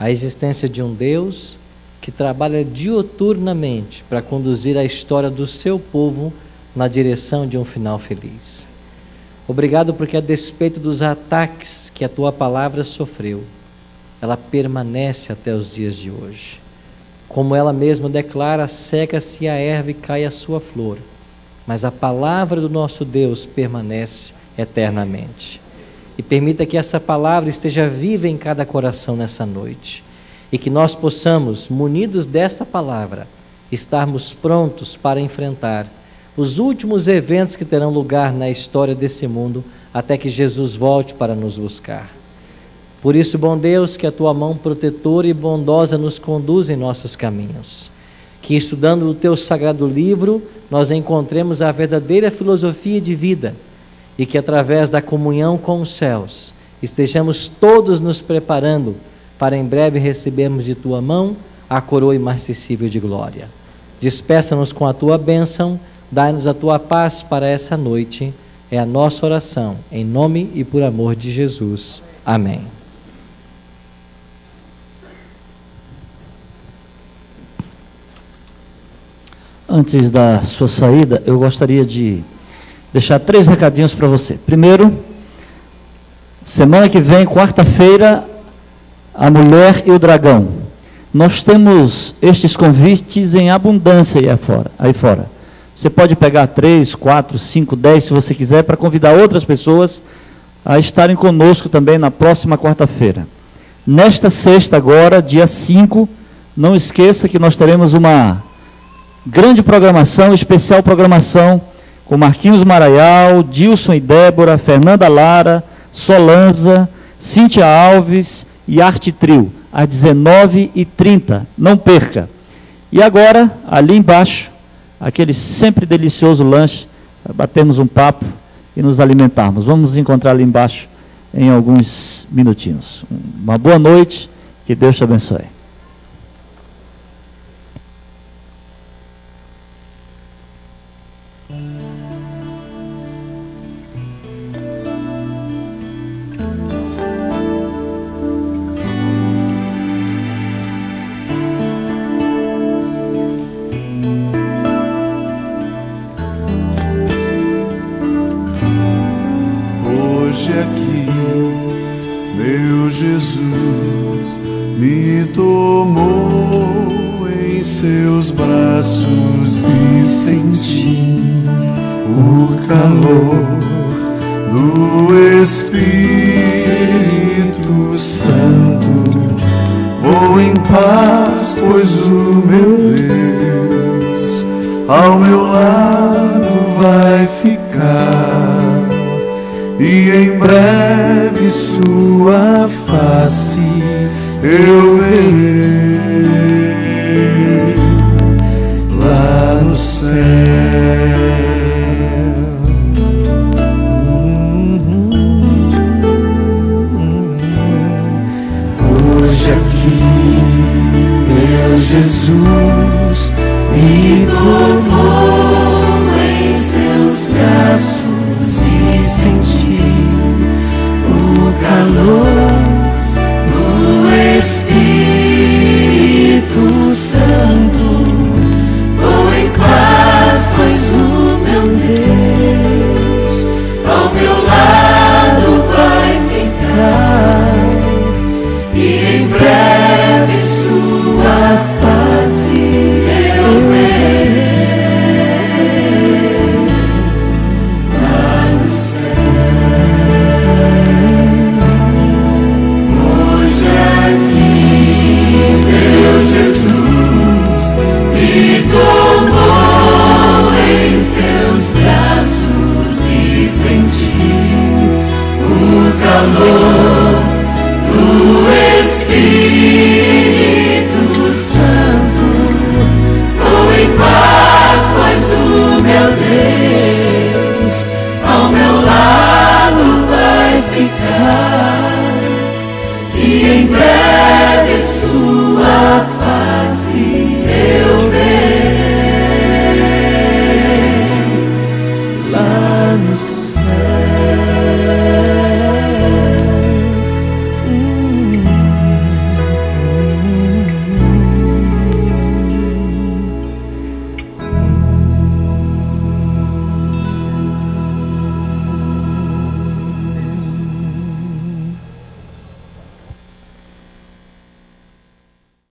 a existência de um Deus que trabalha diuturnamente para conduzir a história do seu povo na direção de um final feliz. Obrigado porque, a despeito dos ataques que a Tua palavra sofreu, ela permanece até os dias de hoje. Como ela mesma declara, seca-se a erva e cai a sua flor, mas a palavra do nosso Deus permanece eternamente. E permita que essa palavra esteja viva em cada coração nessa noite, e que nós possamos, munidos desta palavra, estarmos prontos para enfrentar os últimos eventos que terão lugar na história desse mundo, até que Jesus volte para nos buscar. Por isso, bom Deus, que a Tua mão protetora e bondosa nos conduza em nossos caminhos. Que, estudando o Teu sagrado livro, nós encontremos a verdadeira filosofia de vida, e que, através da comunhão com os céus, estejamos todos nos preparando para em breve recebermos de Tua mão a coroa imarcessível de glória. Despeça-nos com a Tua bênção. Dai-nos a Tua paz para essa noite. É a nossa oração, em nome e por amor de Jesus. Amém. Antes da sua saída, eu gostaria de deixar 3 recadinhos para você. Primeiro, semana que vem, quarta-feira, a Mulher e o Dragão. Nós temos estes convites em abundância aí fora. Você pode pegar 3, 4, 5, 10, se você quiser, para convidar outras pessoas a estarem conosco também na próxima quarta-feira. Nesta sexta agora, dia 5, não esqueça que nós teremos uma grande programação, especial programação, com Marquinhos Maraial, Dilson e Débora, Fernanda Lara, Solanza, Cíntia Alves e Arte Trio, às 19h30. Não perca. E agora, ali embaixo, aquele sempre delicioso lanche, para batermos um papo e nos alimentarmos. Vamos nos encontrar ali embaixo em alguns minutinhos. Uma boa noite, que Deus te abençoe. Eu verei lá. Hoje aqui, meu Jesus me tomou em seus braços e senti o calor do Espírito Santo. Vou em paz, pois o meu Deus ao meu lado vai ficar, e em breve sua face eu verei lá no céu. Hoje aqui, meu Jesus me tomou em seus braços e senti o calor